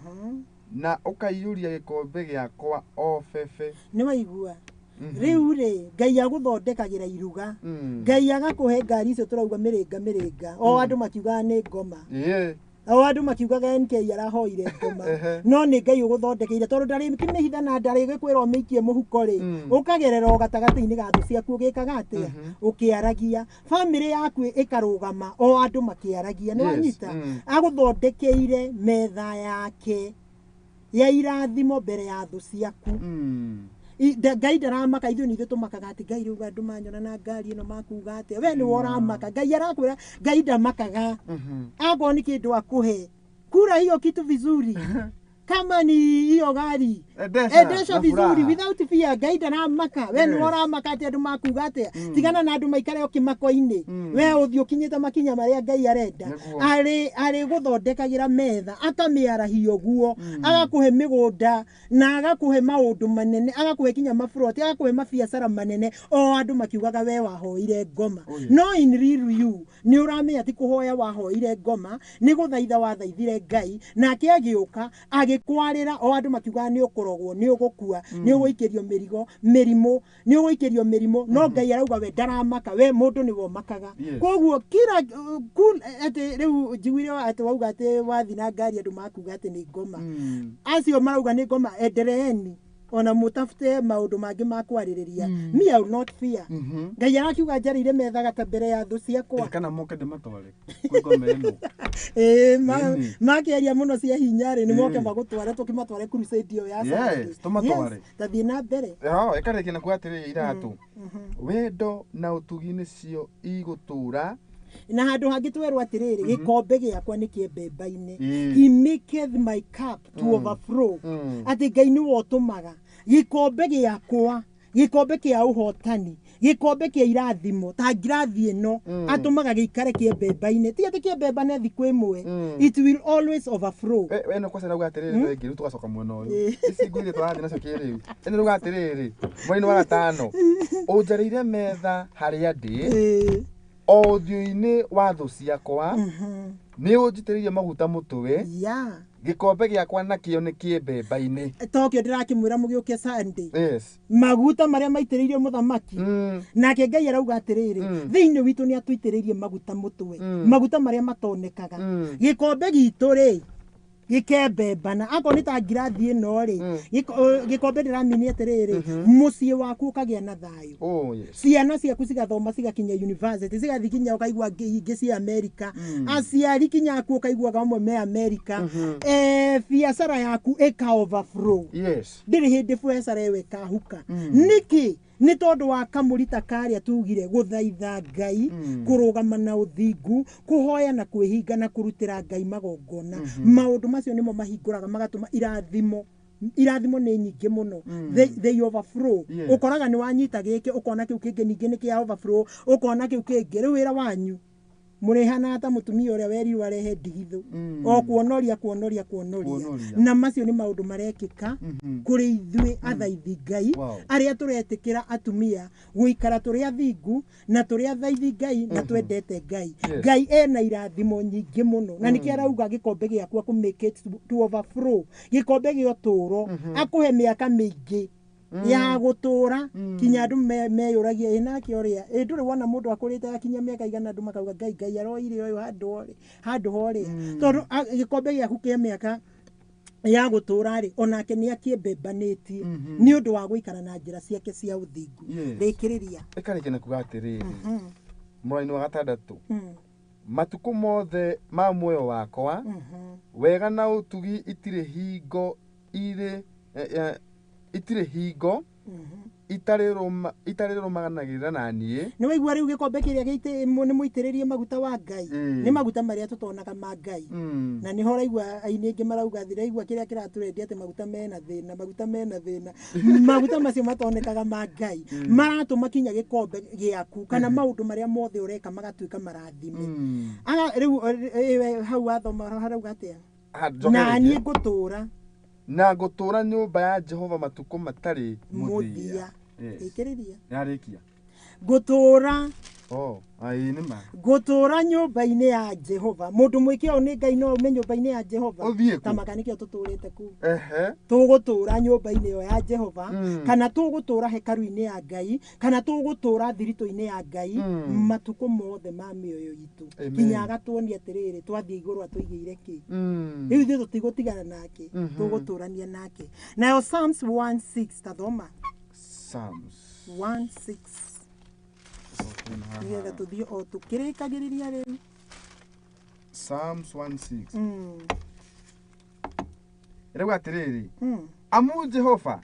na ukaiyuria gikombe giakwa o bebe ni waigua riu ri Ngai aguthondekagira iruga Ngai agakuhe ngari icio turauga miringa o andu makiuga ni ngoma o andu makiugaga NK arahoire ngoma no ni Ngai uguthondekeire tondu ndari kimihitha na ndari gikwira umikie muhuko ri ukagerera o gatagati-ini ga thu ciaku ugikaga atia ukiaragia family yaku ikarugama o andu makiaragia ni wanyita aguthondekeire metha yake ya irathimo mbere ya thu ciaku Ngai ndaramaka ithuĩ nĩ ithuĩ tũmakaga atĩ Ngai rĩu andũ manyona na ngari ĩno makuga atĩ we nĩ woramaka Ngai arakwĩra Ngai ndamakaga akorwo nĩ kĩndũ akũhe kura hiyo kitu vizuri kama ni hiyo gari endesha vizuri without fear Ngai ndaramaka we nĩ woramaka atĩ andũ makuga atĩ tigana na andũ maikare o kĩmako-inĩ we ũthiĩ ũkinyĩte makinya marĩa Ngai arenda arĩ gũthondekagĩra metha akamĩarahia ũguo agakũhe mĩgũnda na agakũhe maũndũ manene agakũhe kinya maburoti agakũhe mabiacara manene o andũ makiugaga we wahoire ngoma no in real you nĩ ũramenya ti kũhoya wahoire ngoma nĩ gũthaitha wathaithire Ngai nake agĩũka agĩkwarĩra o andũ makiugaga nĩ ũkũrogwo nĩ ũgũkua nĩ ũgũikĩrio mĩrimũ nĩ ũgũikĩrio mĩrimũ no Ngai arauga we ndaramaka we mũndũ nĩ womakaga koguo kira atĩ rĩu njiguire atĩ wauga atĩ wathi na ngari andũ makuga atĩ nĩ ngoma acio marauga nĩ ngoma endeleeni ona mutafute maundu mangi ma kwaririria me I will not fear Ngai arakiuga njarĩire metha gata mbere ya thũ ciakwa kana moke ndĩmatware kwĩ ngoma ĩno makĩaria mũno cia hinyarĩ nĩ moke magũtware tũkĩmatware crusade ĩyo ya yes tũmatware tathiĩ na mbere ĩkarĩkia na kuga atĩrĩrĩ iratũ wendo na ũtugi nĩcio igũtũra na handũ hangĩ twerwo atĩrĩrĩ gĩkombe gĩakwa nĩ kĩembemba-inĩ he maketh my cup to overflow atĩ Ngai nĩwe ũtũmaga gĩkombe gĩakwa gĩkombe kĩa ũhotani gĩkombe kĩa irathimo ta ngirathi ĩno atũmaga gĩikare kĩembemba-inĩ ti atĩ kĩembemba nĩ thikũ ĩmwe it will always overflow we no kwacera uga atĩrĩrĩ rĩngĩ rĩu tũgacoka mwena ũyũ ici ngũire twarathiĩ nacio kĩrĩu ĩno rĩuga atĩrĩrĩ mweri-inĩ wa gatano ũnjarĩire metha harĩa ndĩ o ũthiũ-inĩ wa thũ ciakwa nĩ ũnjitĩrĩirie maguta mũtwe gĩkombe gĩakwa nakĩo nĩ kĩembemba-inĩ tokĩo ndĩrakĩmwĩra mũgĩũke Sunday maguta marĩa maitĩrĩirio mũthamaki nake Ngai arauga atĩrĩrĩ thĩinĩ witũ nĩ atũitĩrĩirie maguta mũtwe maguta marĩa matonekaga gĩkombe gitũ rĩ gĩkembembana akorwo nĩ ta ngirathi ĩno rĩ gĩkombe ndĩramini atĩrĩrĩ mũciĩ waku ũkagĩa na thayũ ciana ciaku cigathoma cigakinya university cigathiĩ kinya ũkaigua ingĩ cia America aciari kinya aku ũkaiguaga amwe me America biacara yaku ĩka overflow ndĩrĩ hĩndĩ biacara ĩyo ĩkahuka nĩkĩ nĩ tondũ wa kamũrita karĩa tugire gũthaitha Ngai kũrũgama na ũthingu kũhoya na kwĩhinga na kũrutĩra Ngai magongona maũndũ macio nĩmo mahingũraga magatũma irathimo nĩ nyingĩ mũno they overflow ũkoraga nĩ wanyita gĩkĩ ũkona kĩu kĩngĩ ningĩ nĩ kĩa overflow ũkona kĩu kĩngĩ rĩu wĩra wanyu mũrehana ta mũtumia ũrĩa werirwo arehe ndigithũ o kuonoria na macio nĩ maũndũ marekĩka kũrĩ ithuĩ athaithi Ngai arĩa tũretĩkĩra atumia gũikara tũrĩ athingu na tũrĩ athaithi Ngai na twendete Ngai Ngai ena irathimo nyingĩ mũno na nĩkĩo arauga gĩkombe gĩakwa kũ make it to overflow gĩkombe gĩa ũtũũro akũhe mĩaka mĩingĩ ya gũtũra kinya andũ meyũragia ĩnake ũrĩa ndũrĩ wona mũndũ akũrĩte akinya mĩaka igana andũ makauga Ngai aroire ũyũ handũ horĩa tondũ gĩkombe gĩaku kĩa mĩaka ya gũtũra rĩ onake nĩ akĩembembanĩtie nĩ ũndũ wa gũikara na njĩra ciake cia ũthingu rĩkĩrĩria ĩkarĩkia na kuga atĩrĩrĩ mweri-inĩ wa gatandatũ matukũ mothe ma muoyo wakwa wega na ũtugi itirĩ hingo itarĩrũmaganagĩrĩra na niĩ nĩ waigua rĩu gĩkombe kĩrĩa nĩ mũitĩrĩrie maguta wa Ngai nĩ maguta marĩa tũtonaga ma Ngai na nĩho ũraigua aini aingĩ marauga thiraigua kĩrĩa kĩratũrendia atĩ maguta mena thĩna maguta macio matonekaga ma Ngai maratũma kinya gĩkombe gĩaku kana maũndũ marĩa mothe ũreka magatuĩka marathime rĩu hau wathoma harauga atĩa na niĩ ngũtũra na ngũtũra nyũmba ya Jehova matukũ matarĩ mũthia ĩkĩrĩria yarĩkia ngũtũra nĩma ngũtũra nyũmba-inĩ ya Jehova mũndũ mwĩke ũũ nĩ Ngai no ume nyũmba-inĩ ya Jehova tamaka nĩkĩo tũtũrĩte kũu tũgũtũra nyũmba-inĩ ĩyo ya Jehova kana tũgũtũra hekaru-inĩ ya Ngai kana tũgũtũra thiritũ-inĩ ya Ngai matukũ mothe ma mĩoyo itũ kinya agatuonia atĩrĩrĩ twathiĩ igũrũ atũigĩire kĩ rĩu ithuĩ tũtigũtigana nake tũgũtũrania nake nayo Psalms 1:6 tathoma Psalms 1:6 nĩgetha tũthiĩ o tũkĩrĩkagĩrĩria rĩu Psalms 1:6 ĩrauga atĩrĩrĩ amu Jehova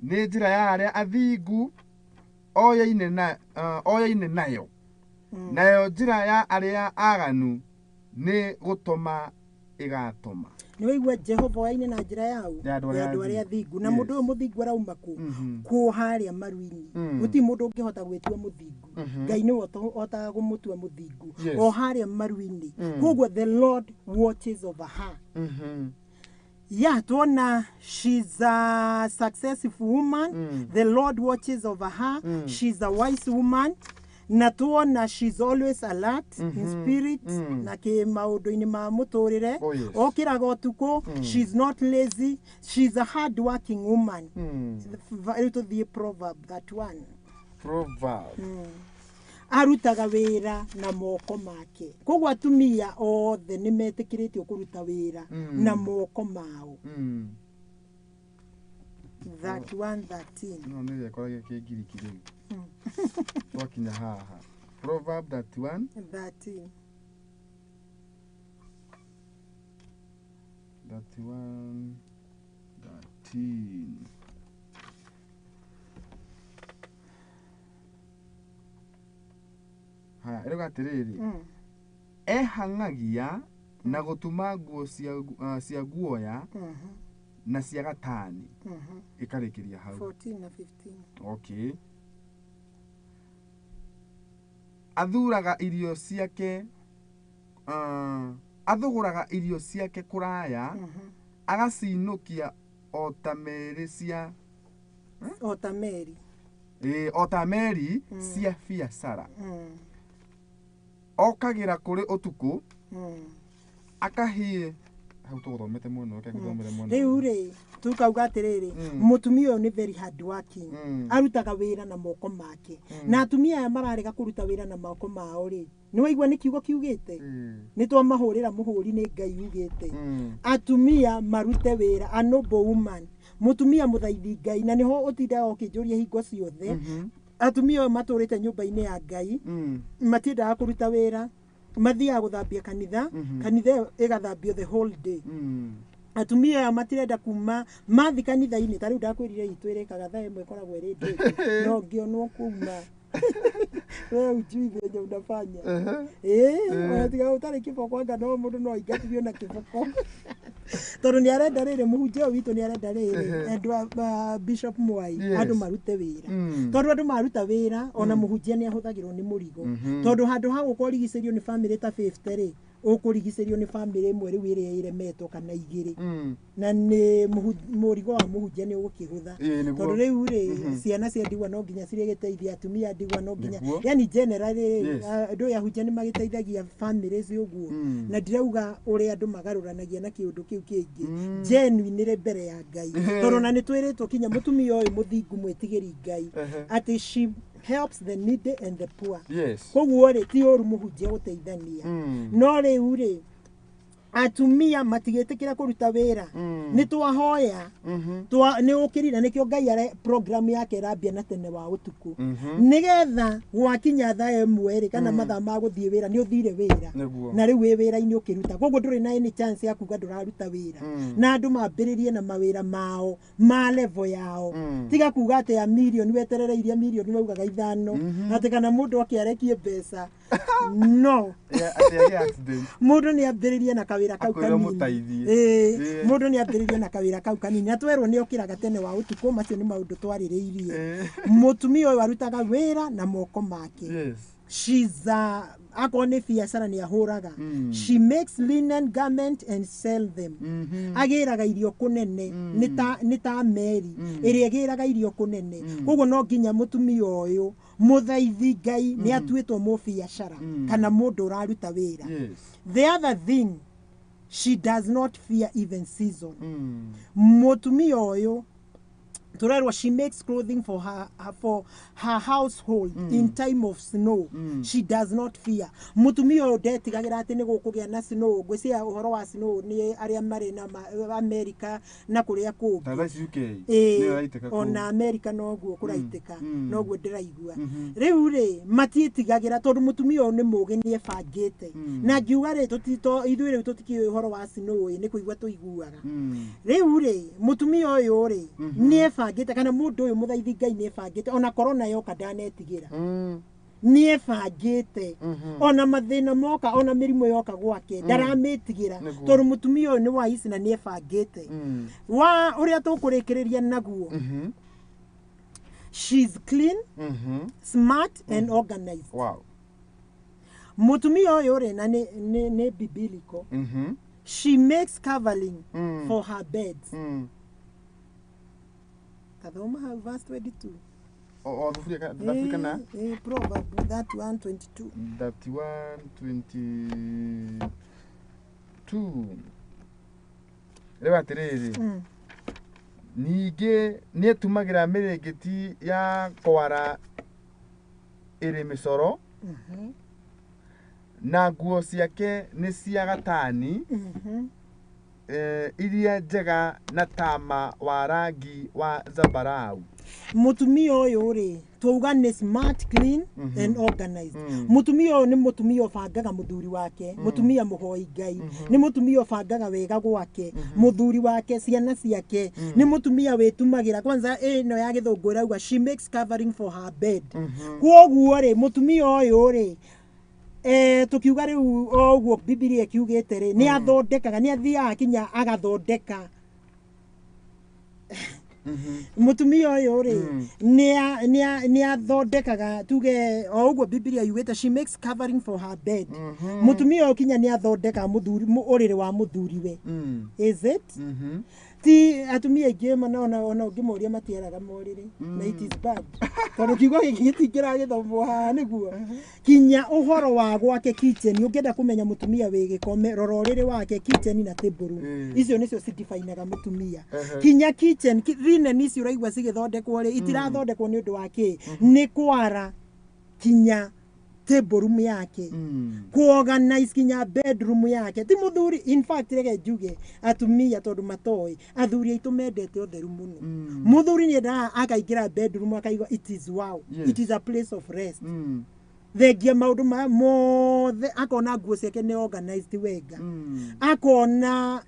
nĩ njĩra ya arĩa athingu oyaine nayo. Nayo njĩra ya arĩa aganu nĩ gũtũma ĩgatũma. Nĩ waigua Jehova oyaine na njĩra yao ya andũ arĩa athingu. Na mũndũ ũyũ mũthingu arauma kũ? Kũ harĩa maru-inĩ. Gũtirĩ mũndũ ũngĩhota gwĩtua mũthingu. Ngai nĩwe ũhotaga kũmũtua mũthingu. O harĩa maru-inĩ. Koguo the Lord watches over her. Yeah, tuona she's a successful woman. The Lord watches over her. She's a wise woman. Na tuona she's always alert in spirit. Na ke maũndũ-inĩ ma mũtũrĩre. Okĩraga ũtukũ. She's not lazy. She's a hard-working woman. To the proverb, that one. Proverb. Arutaga wĩra na moko make. Koguo atumia othe nĩ metĩkĩrĩtio kũruta wĩra na moko mao. 31:13. No nĩ gĩkoragwo kĩngiriki rĩu. Twakinya haha. Proverb 31:13. 31:13. Haya, ĩrauga atĩrĩrĩ. Ehang'agia na gũtuma nguo cia guoya na cia gatani. Ĩkarĩkĩria hau. 14 na 15. Okay. Athuraga irio ciake athuguraga irio ciake kũraya agacinukia o ta meri cia o ta meri cia biacara. Okagira kuri utuku akahie hau tuguthomete muno kegithomere muno riu ri tukauga atiriri mutumia ni very hard working arutaga wira na moko make na atumia aya mararega kuruta wira na moko mao ri ni waigua ni kiugo kiugite ni twamahurira muhuri ni Ngai ugite atumia marute wira a noble woman mutumia muthaithi Ngai na niho utinda okinjuria hingo ciothe atumia maturite nyumba-ini ya Ngai matindaga kuruta wira mathiaga guthambia kanitha kanitha igathambio the whole day atumia matirenda kuma mathi kanitha-ini tariu ndakwirire itwirikaga thaa imwe koragwo iri day no ngionwo kuma wewe ujui vile unafanya unataka utare kiboko ngano mundu no ingatithio na kiboko tondu ni arenda riri muhunjia witu ni arenda riri endwa Bishop MUHOI andu marute wira tondu andu maruta wira ona muhunjia ni ahuthagirwo ni murigo tondu handu ha gukorigicĩrio ni family ta 50 ri ukurigicĩrio ni family imwe riu iri iremetwo kana igiri na ni murigo wa muhunjia ni ugukihutha tondu riu ri ciana cia ndigwa no nginya cire giteithia atumia ndigwa no nginya yani generally andu ya hunjia ni magiteithagia families uguo na ndirauga uri andu magaruranagia na kiundu kiu kingi genuine ri mbere ya Ngai tondu na ni twiritwo kinya mutumia uyu muthingu mwitigiri Ngai ati she helps the needy and the poor. Yes. Koguo ri ti oru muhunjia guteithania no riu ri atumia matigetikira kuruta wira ni twahoya ni ukirira nikio Ngai are program yake rambia na tene wa utuku nigetha gwakinya thaa imwe ri kana mathaa ma guthie wira ni uthire wira na riu wi wira-ini ukiruta koguo nduri na any chance ya kuga nduraruta wira na andu mambiririe na mawira mao ma level yao tiga kuga ati ya million weterereirie million waugaga ithano ati kana mundu akiarekie mbeca no mundu ni ambiririe na kawira kau kanini mundu ni ambiririe na kawira kau kanini atwerwo ni okiraga tene wa utuku macio ni maundu twaririirie mutumia uyu arutaga wira na moko make she's akone biacara ni ahuraga she makes linen garment and sell them agiraga irio kunene ni ta meri iri agiraga irio kunene koguo no nginya mutumia uyu muthaithi Ngai ni atuitwo mu biacara kana mundu uraruta wira the other thing she does not fear even season mutumia uyu turerwa she makes clothing for her household in time of snow she does not fear mutumia uyu ndetigagira ati ni gukugia na snow ngwiciria uhoro wa snow ni aria mari na America na kuria kungi ona America no guo kuraitika no guo ndiraigua riu ri matietigagira tondu mutumia uyu ni mugi ni ebangite na ngiuga ri ithuĩ riu tutiki uhoro wa snow ni kuigua tuiguaga riu ri mutumia uyu ri ni ebangite kana mundu uyu muthaithi Ngai ni ebangite ona corona yoka ndanetigera ni ebangite ona mathina moka ona mirimu yoka gwake ndaramitigira tondu mutumia uyu ni wa ici na ni ebangite wa uria tukurikiriria naguo she's clean smart and organized. Wow. Mutumia uyu ri na ni biblical. She makes covering for her beds. Kadoma have verse 22. Oh, Africa na? Proverb that 122. That 122. Lewa terere. Nige nie tumagira meregeti ya kwara iri misoro. Na nguo ciake ni cia gatani iria njega na tama wa rangi wa zambarau. Mutumia uyu ri tuuga ni smart, clean and organized. Mutumia uyu ni mutumia ubangaga muthuri wake, mutumia muhoi Ngai, ni mutumia ubangaga wega gwake, muthuri wake, ciana ciake, ni mutumia witumagira kwanza ino ya githungu irauga she makes covering for her bed. Kwoguo ri mutumia uyu ri tukiuga riu oguo Biblia kiugite ri ni athondekaga ni athiaga kinya agathondeka mutumia uyu ri ni athondekaga tuge oguo Biblia yugite she makes covering for her bed. Mutumia uyu kinya ni athondeka muthuri uriri wa muthuriwe. Is it? Ti atumia ingi ona ungimuria matieraga morire na it is bad tondu kiugo giki gitingira githomwo ha niguo kinya uhoro wa gwake kitchen ungienda kumenya mutumia wi gikome rororire wake kitchen na table icio nicio citifainaga mutumia kinya kitchen rine nicio uraigwa cigithondekwo ri itirathondekwo ni undu wake ni kwara kinya table room yake kuorganize kinya bedroom yake ti muthuri. In fact rege njuge atumia tondu matoi athuri aitu mendete utheru muno muthuri ni nda akaingira bedroom akaigwa it is wow, it is a place of rest. Thegia maundu mothe akona nguo ciake ni organized wega akona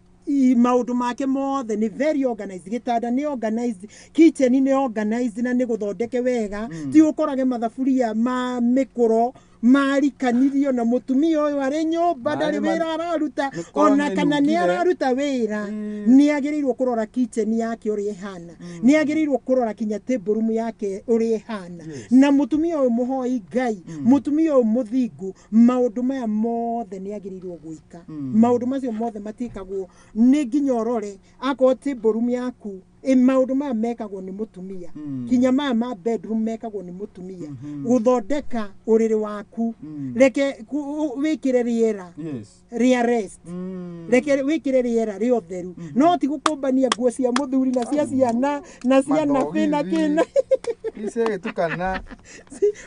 maundu make mothe ni very organized, gitanda ni organized, kitchen ni organized na ni guthondeke wega ti ukorage mathafuria ma mikoro marikanirio na mutumia uyu ari nyumba ndari wira araruta ona kana ni araruta wira ni agirirwo kurora kitchen yake uri ihana ni agirirwo kurora kinya table room yake uri ihana na mutumia uyu muhoi Ngai mutumia uyu muthingu maundu maya mothe ni agirirwo gwika maundu macio mothe matikagwo ni nginya urore ako table room yaku maundu maya mekagwo ni mutumia kinya maya ma bedroom mekagwo ni mutumia guthondeka uriri waku reke wikire riera ria rest reke wikire riera ria utheru no ti gukumbania nguo cia muthuri na cia ciana na ciana pina kina ise tukana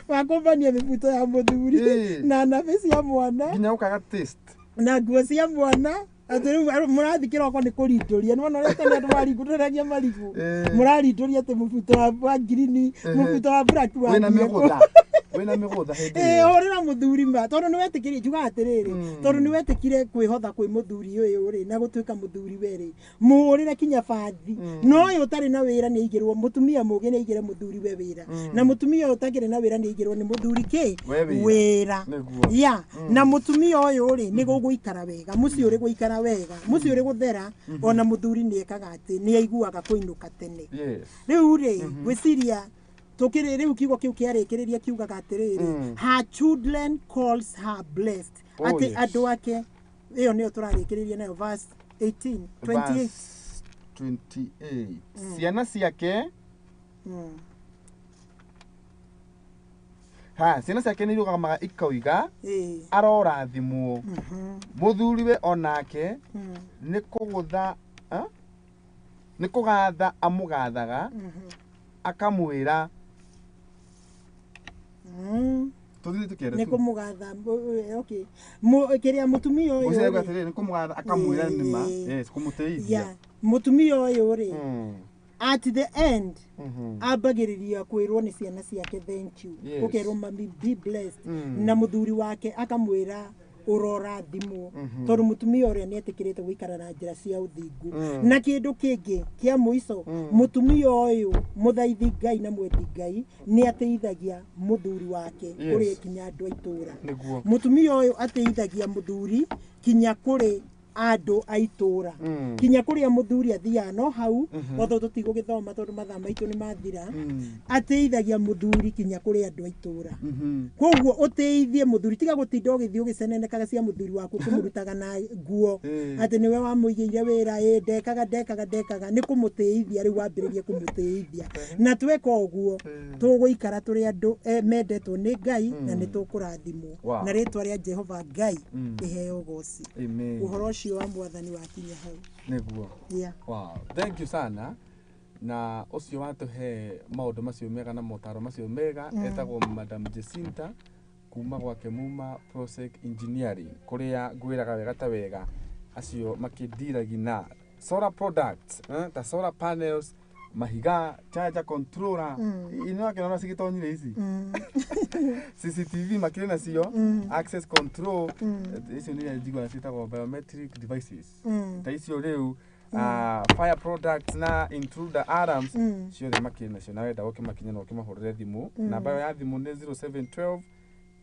wakumbania mibuto ya muthuri na nabe cia mwana nginya ukaga taste na nguo cia mwana atiru murathikira ko ni kurinduria no no tene andu maringuriragia marigu murarinduria te mubuto wa green mubuto wa black wa wena migutha hindi orira muthuri ma tondu ni wetikiri juga atiriri tondu ni wetikire kwihotha kwi muthuri uyu ri na gutuika muthuri weri muurire kinya bathi no uyu utari na wira ni igirwo mutumia mugi ni igire muthuri we wira na mutumia utagire na wira ni igirwo ni muthuri ki wira ya na mutumia uyu ri ni guguikara wega muci uri guikara wega muci uri guthera ona muthuri ni ekaga ati ni aiguaga kuinuka tene riu ri gwiciria tukiri riu kiugo kiu kiarikiriria kiugaga atiriri her children calls her blessed ati andu ake iyo niyo turarikiriria nayo verse 18 28 ciana ciake ciana ciake ni irugaga ikauiga arorathimwo muthuriwe onake ni kugatha amugathaga akamwira ni kumugatha okay kiria mutumia uyu ucio gatiriri ni kumugatha akamwira nima kumuteithia mutumia uyu ri at the end abagiriria kwirwo ni ciana ciake thank you ukerwo mami be blessed na muthuri wake akamwira urora thimu tondu mutumia uria nietikirite guikara na njira cia uthingu na kindu kingi kia muico mutumia uyu muthaithi Ngai na mwendi Ngai ni ateithagia muthuri wake kuri kinya andu aitura mutumia uyu ateithagia muthuri kinya kuri andu aitura kinya kuria muthuri athia no hau otho tutigo githoma tondu mathaa maitu ni mathira ateithagia muthuri kinya kuri andu aitura koguo uteithie muthuri tiga gutinda ugithio gicenenekaga cia muthuri waku kumurutaga na nguo ati niwe wamuigiire wira ndekaga ni kumuteithia riu wambiririe kumuteithia na tweka uguo tuguikara turi andu mendetwo ni Ngai na ni tukurathimwo na ritwa ria Jehova Ngai iheo goci uhoro wa mwathani wa kinya hau niguo wow thank you sana na ucio watuhe maundu macio mega na motaro macio mega etagwo Madam Jacinta kuma gwake Muma Process Engineering kuria ngwiraga wega ta wega acio makindiragia na solar products ta solar panels mahiga charger controller ino akina sigitonyire ici CCTV makire nacio access control icio ni njigwa citagwo biometric devices ta icio riu fire products na intruder alarms ciothe makire nacio na wenda ukimakinya no ukimahurire thimu namba ya thimu ni 0712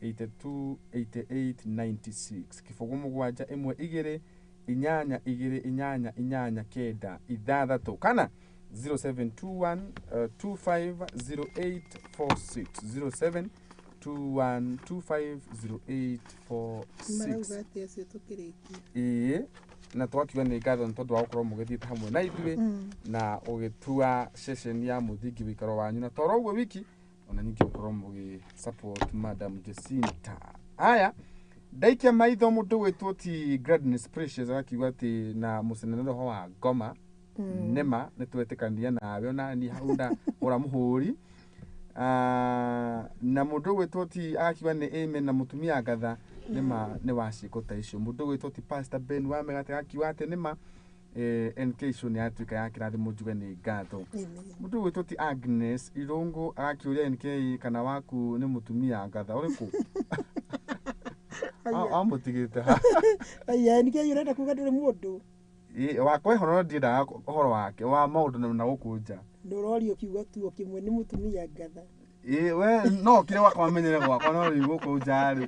82 88 96 kifugu mugwanja imwe igiri inyanya igiri inyanya inyanya kenda ithathatu kana 0721 250846 0721250846 na twakiwa ni ngatho ntondu wa gukorwo mugithiite hamwe na ithuĩ na ugitua session ya muthingi wikaro wanyu na toro uguo wiki ona nyingi gukorwo mugi support Madam Jacinta aya ndaikia maitho mundu witwo ti Gladness Precious akiuga ati na mucenene roho wa ngoma nema nitwetikania nawe ona ni haunda ora muhuri na mundu witwo ti akiuga ni amen na mutumia ngatha nema ni waciko ta icio mundu witwo ti Pastor Ben wa megate akiuga ati nema NKI ni atuika ya kirathimo njuge ni ngatho mundu witwo ti Agnes Irungu akiuria NKI kana waku ni mutumia ngatha uriku amutigite ha aya NKI urenda kuga nduri mundu wakwe horo ndira horo wake wa maundu na gukunja ndurorio kiugo tuo kimwe ni mutumia ngatha we no kire wakwamenyere gwakwa no rigo kunja ri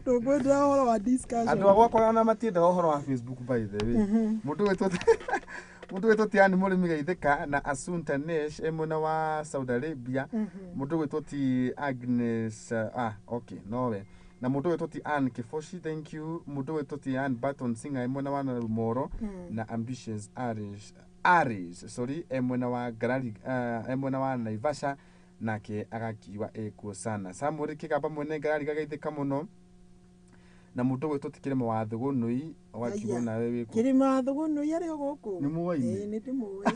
ndugwenda horo wa discussion andu gwakwa ona matienda horo wa Facebook by the way mundu wetwo ti ani murimi geithika na Asunta Nesh emona wa Saudi Arabia mundu wetwo ti Agnes okay nowe na mundu wetwo ti Ann Kifoshi thank you mundu wetwo ti Ann Barton Singer emona wa Rumoro na Ambitious Aris sorry emona wa Garari emona wa Naivasha nake agakiwa ekuo sana samuri kigamba mwene Garari gageithika muno na mundu wetwo ti Kirima wa Thugunui agakiwa nawe wiko Kirima wa Thugunui ari guku ni muoi ni ndimuoi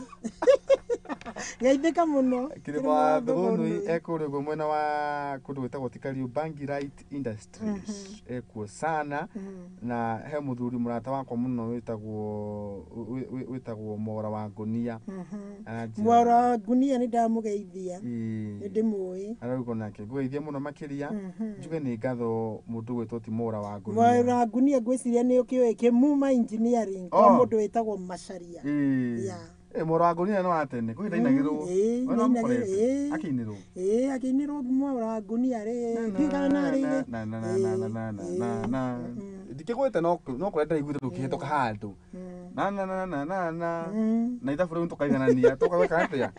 geithika muno Kirima wa Thugunui ekuri gwe mwena wa kundu wetagwo Tikariu Bangi Right Industries ekuo sana na he muthuri murata wakwa muno wetagwo Mora wa Ngunia Mora wa Ngunia ni ndamugeithia ni ndimuoi araugo nake ngweithia muno makiria njuge ni ngatho mundu wetwo ti Mora wa Ngunia Mora wa Ngunia ngwiciria ni ukiwe ke Muma Engineering kwa mundu wetagwo Macharia Mora wa Ngunia no atene kuhinda inagirwo akinirwo akinirwo Mora wa Ngunia ri tigana ri na ndikigwete no kurenda igwite tukihetoka handu na itafuru tukaiganania tukaweka atia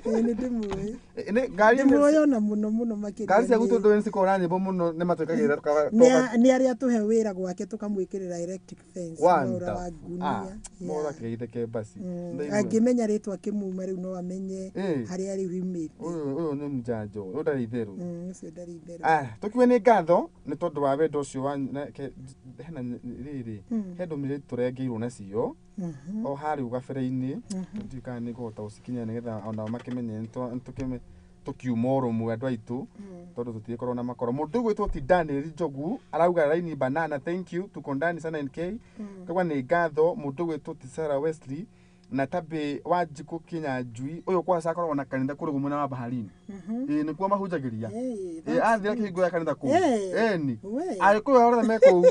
ni ndimuoi ni ngari moyo na muno makiria ngari cia gutu ndo nsikora nyimbo muno ni matwikagira ni aria tuhe wira gwake tukamwikirira electric fence Mora wa Ngunia Mora keitheke basi angimenya ritwa kimuma riu no amenye haria ari rimite uyu ni mjanjo uyu ndari itheru ucio ndari itheru tukiwe ni ngatho ni tondu wa wendo ucio wa hena riri hendo mire turengeirwo nacio o hari ugabere-ini ndika ni gota usikinya nigetha ona makimenye tukiumoro mu andu aitu tondu tutikorwo na makoro mundu gwitwo ti Daniel Njogu arauga raini banana thank you tukondani sana NK kagwa ni ngatho mundu gwitwo ti Sarah Wesley na tabe wajiko Kenya njui uyu kwa sakorwo na kanitha kuri gumuna wa baharini ni kwa mahujagiria athira kihingo ya kanitha ku ni aiko yora meko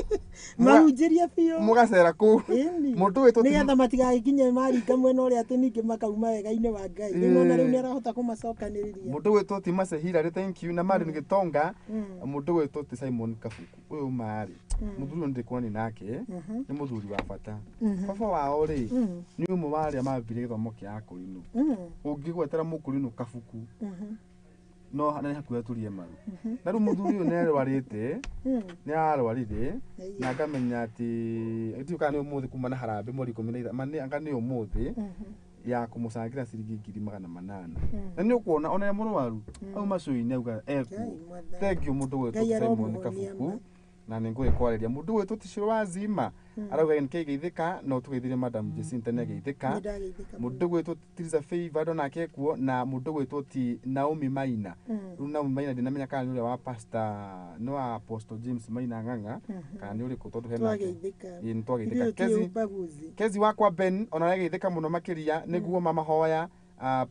mahujiria pio mugacera ku mundu witu nigetha matigagikinye maringa mwena uria ati ningi makauma wega-ini wa Ngai riu na riu ni arahota kumacokaniriria mundu witu ti masehira thank you na mari ni gitonga mundu witu ti Simon Kafuku uyu mari muthuri ndi kwani nake ni muthuri wa bata baba wao ri ni umwe wa aria mambire githomo kia akurinu ungigwetera mukurinu Kafuku no na hakuya turie maru na riu muthuri uyu nere warite ni arwarire na ngamenya ati iti kana umuthi kuma na harambe mweri 14 mani anga ni umuthi ya kumusangira ciringi 800 na ni ukuona ona ya murwaru au macuini auga eku thank you mundu wetu Simon Kafuku na ningo ikwareria mundu wetu tishiro wazima arauga nke geithika no tugeithire madam Jacinta ne geithika mundu wetu Tiriza Favor dona kekuo na mundu wetu ti Naomi Maina Naomi Maina dinamenya kana ni wa pastor no apostle James Maina nganga kana ni uri kutoto hena ni twageithika kezi wakwa Ben ona geithika muno makiria niguo mama hoya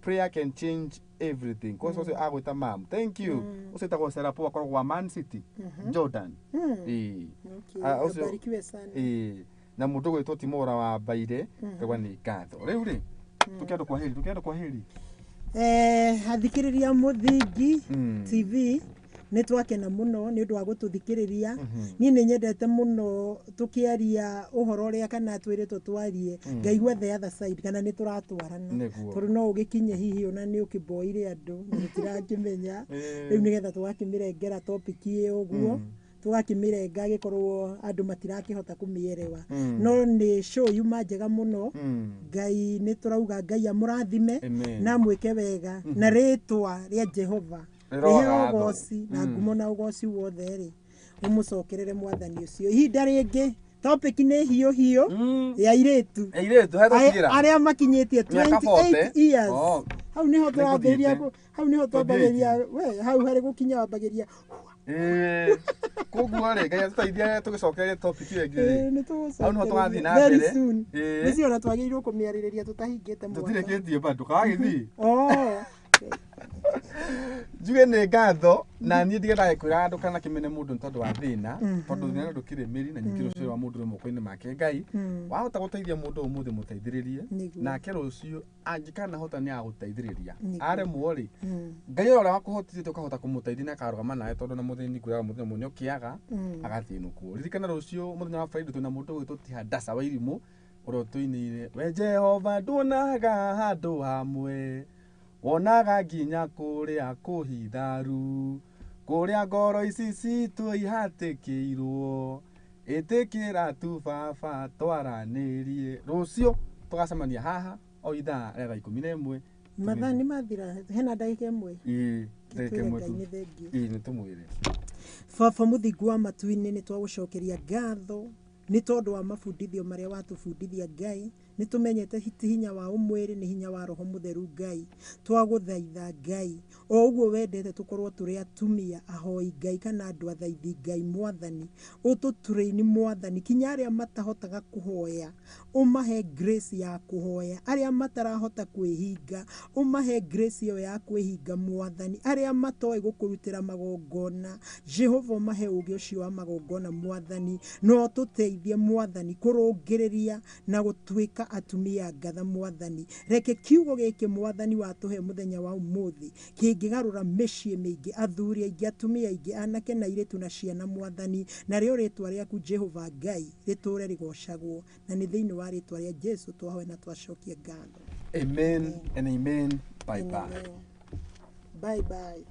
prayer can change everything. Kwa sababu agwita mam. Thank you. Usita kwa serapo wakora kwa Man City. Jordan. Okay. Barikiwe sana. Na mundu wetu Timora wa Baire kwa ni ngatho. Riu ri tukienda kwa heri. Athikiriria Muthingi TV ni twakena muno ni undu wa gututhikiriria ni nyendete muno tukiaria uhoro uria kana twiritwo twarie ngaigua the other side kana ni turatwarana tondu no ugikinye hihi ona ni ukiboire andu ni tirakimenya riu nigetha tugakimiregera topic iyo uguo tugakimirenga gikorwo andu matirakihota kumierewa no ni show yuma njega muno Ngai ni turauga Ngai amurathime na mwike wega na ritwa ria Jehova Gosi na ngumo na ugoci wothe ri umucokerere mwathani ucio ihinda ringi topic ni hiyo ya iritu hatugira aria makinyitie 28 years hau niho twambagiria we hau hari gukinya wambagiria koguo ri Ngai tutaithia tugicokereria topic iyo ingi hau niho twathi na mbere nicio na twagirirwo kumiaririria tutahingite mwana tutireketie bado kagagithi Juge ne ngatho na ni ndigenda kwira andu kana kimene mundu tondu wa thina tondu thina ndukire miri na nyikiro cio wa mundu ri moko-ini make Ngai wahota guteithia mundu umuthi muteithiririe na kero ucio angikana hota ni aguteithiriria are muori Ngai ora wakuhotithie tukahota kumuteithia na karugama nae tondu na muthini kwira muthenya munyo kiaga agathinuku ririkana rucio muthenya wa Friday tuna mundu witu ti hadasa wa irimu urotuinire we Jehova ndunaga handu hamwe wonaga nginya kuria kuhitharu kuria ngoro ici citu ihatikirwo itikira tu baba twaranirie rucio tugacemania haha o ithaa rĩa 11 mathani mathira hena ndagika imwe ndagika imwe tu ni tumwire baba muthingu wa matu-ini ni twagucokeria ngatho ni tondu wa mabundithio maria watubundithia Ngai ni tumenyete hinya wa umwiri ni hinya wa roho mutheru Ngai twaguthaitha Ngai o uguo wendete tukorwo turi atumia ahoi Ngai kana andu athaithi Ngai mwathani ututureini mwathani kinya aria matahotaga kuhoya umahe grace ya kuhoya aria matarahota kwihinga umahe grace yo ya kwihinga mwathani aria matoi gukurutira magongona Jehova mahe ugi ucio wa magongona mwathani no tuteithie mwathani kurungiriria na gutwika atumia ngatha mwathani reke kiugo giki mwathani watuhe muthenya wa umuthi kingigarura micii mingi athuri aingi atumia aingi anake na iritu na ciana mwathani na rio ritwa riaku Jehova Ngai riture rigocagwo na ni thiini wa ritwa ria Jesu twahoe na twacokia ngatho amen and amen bye bye bye bye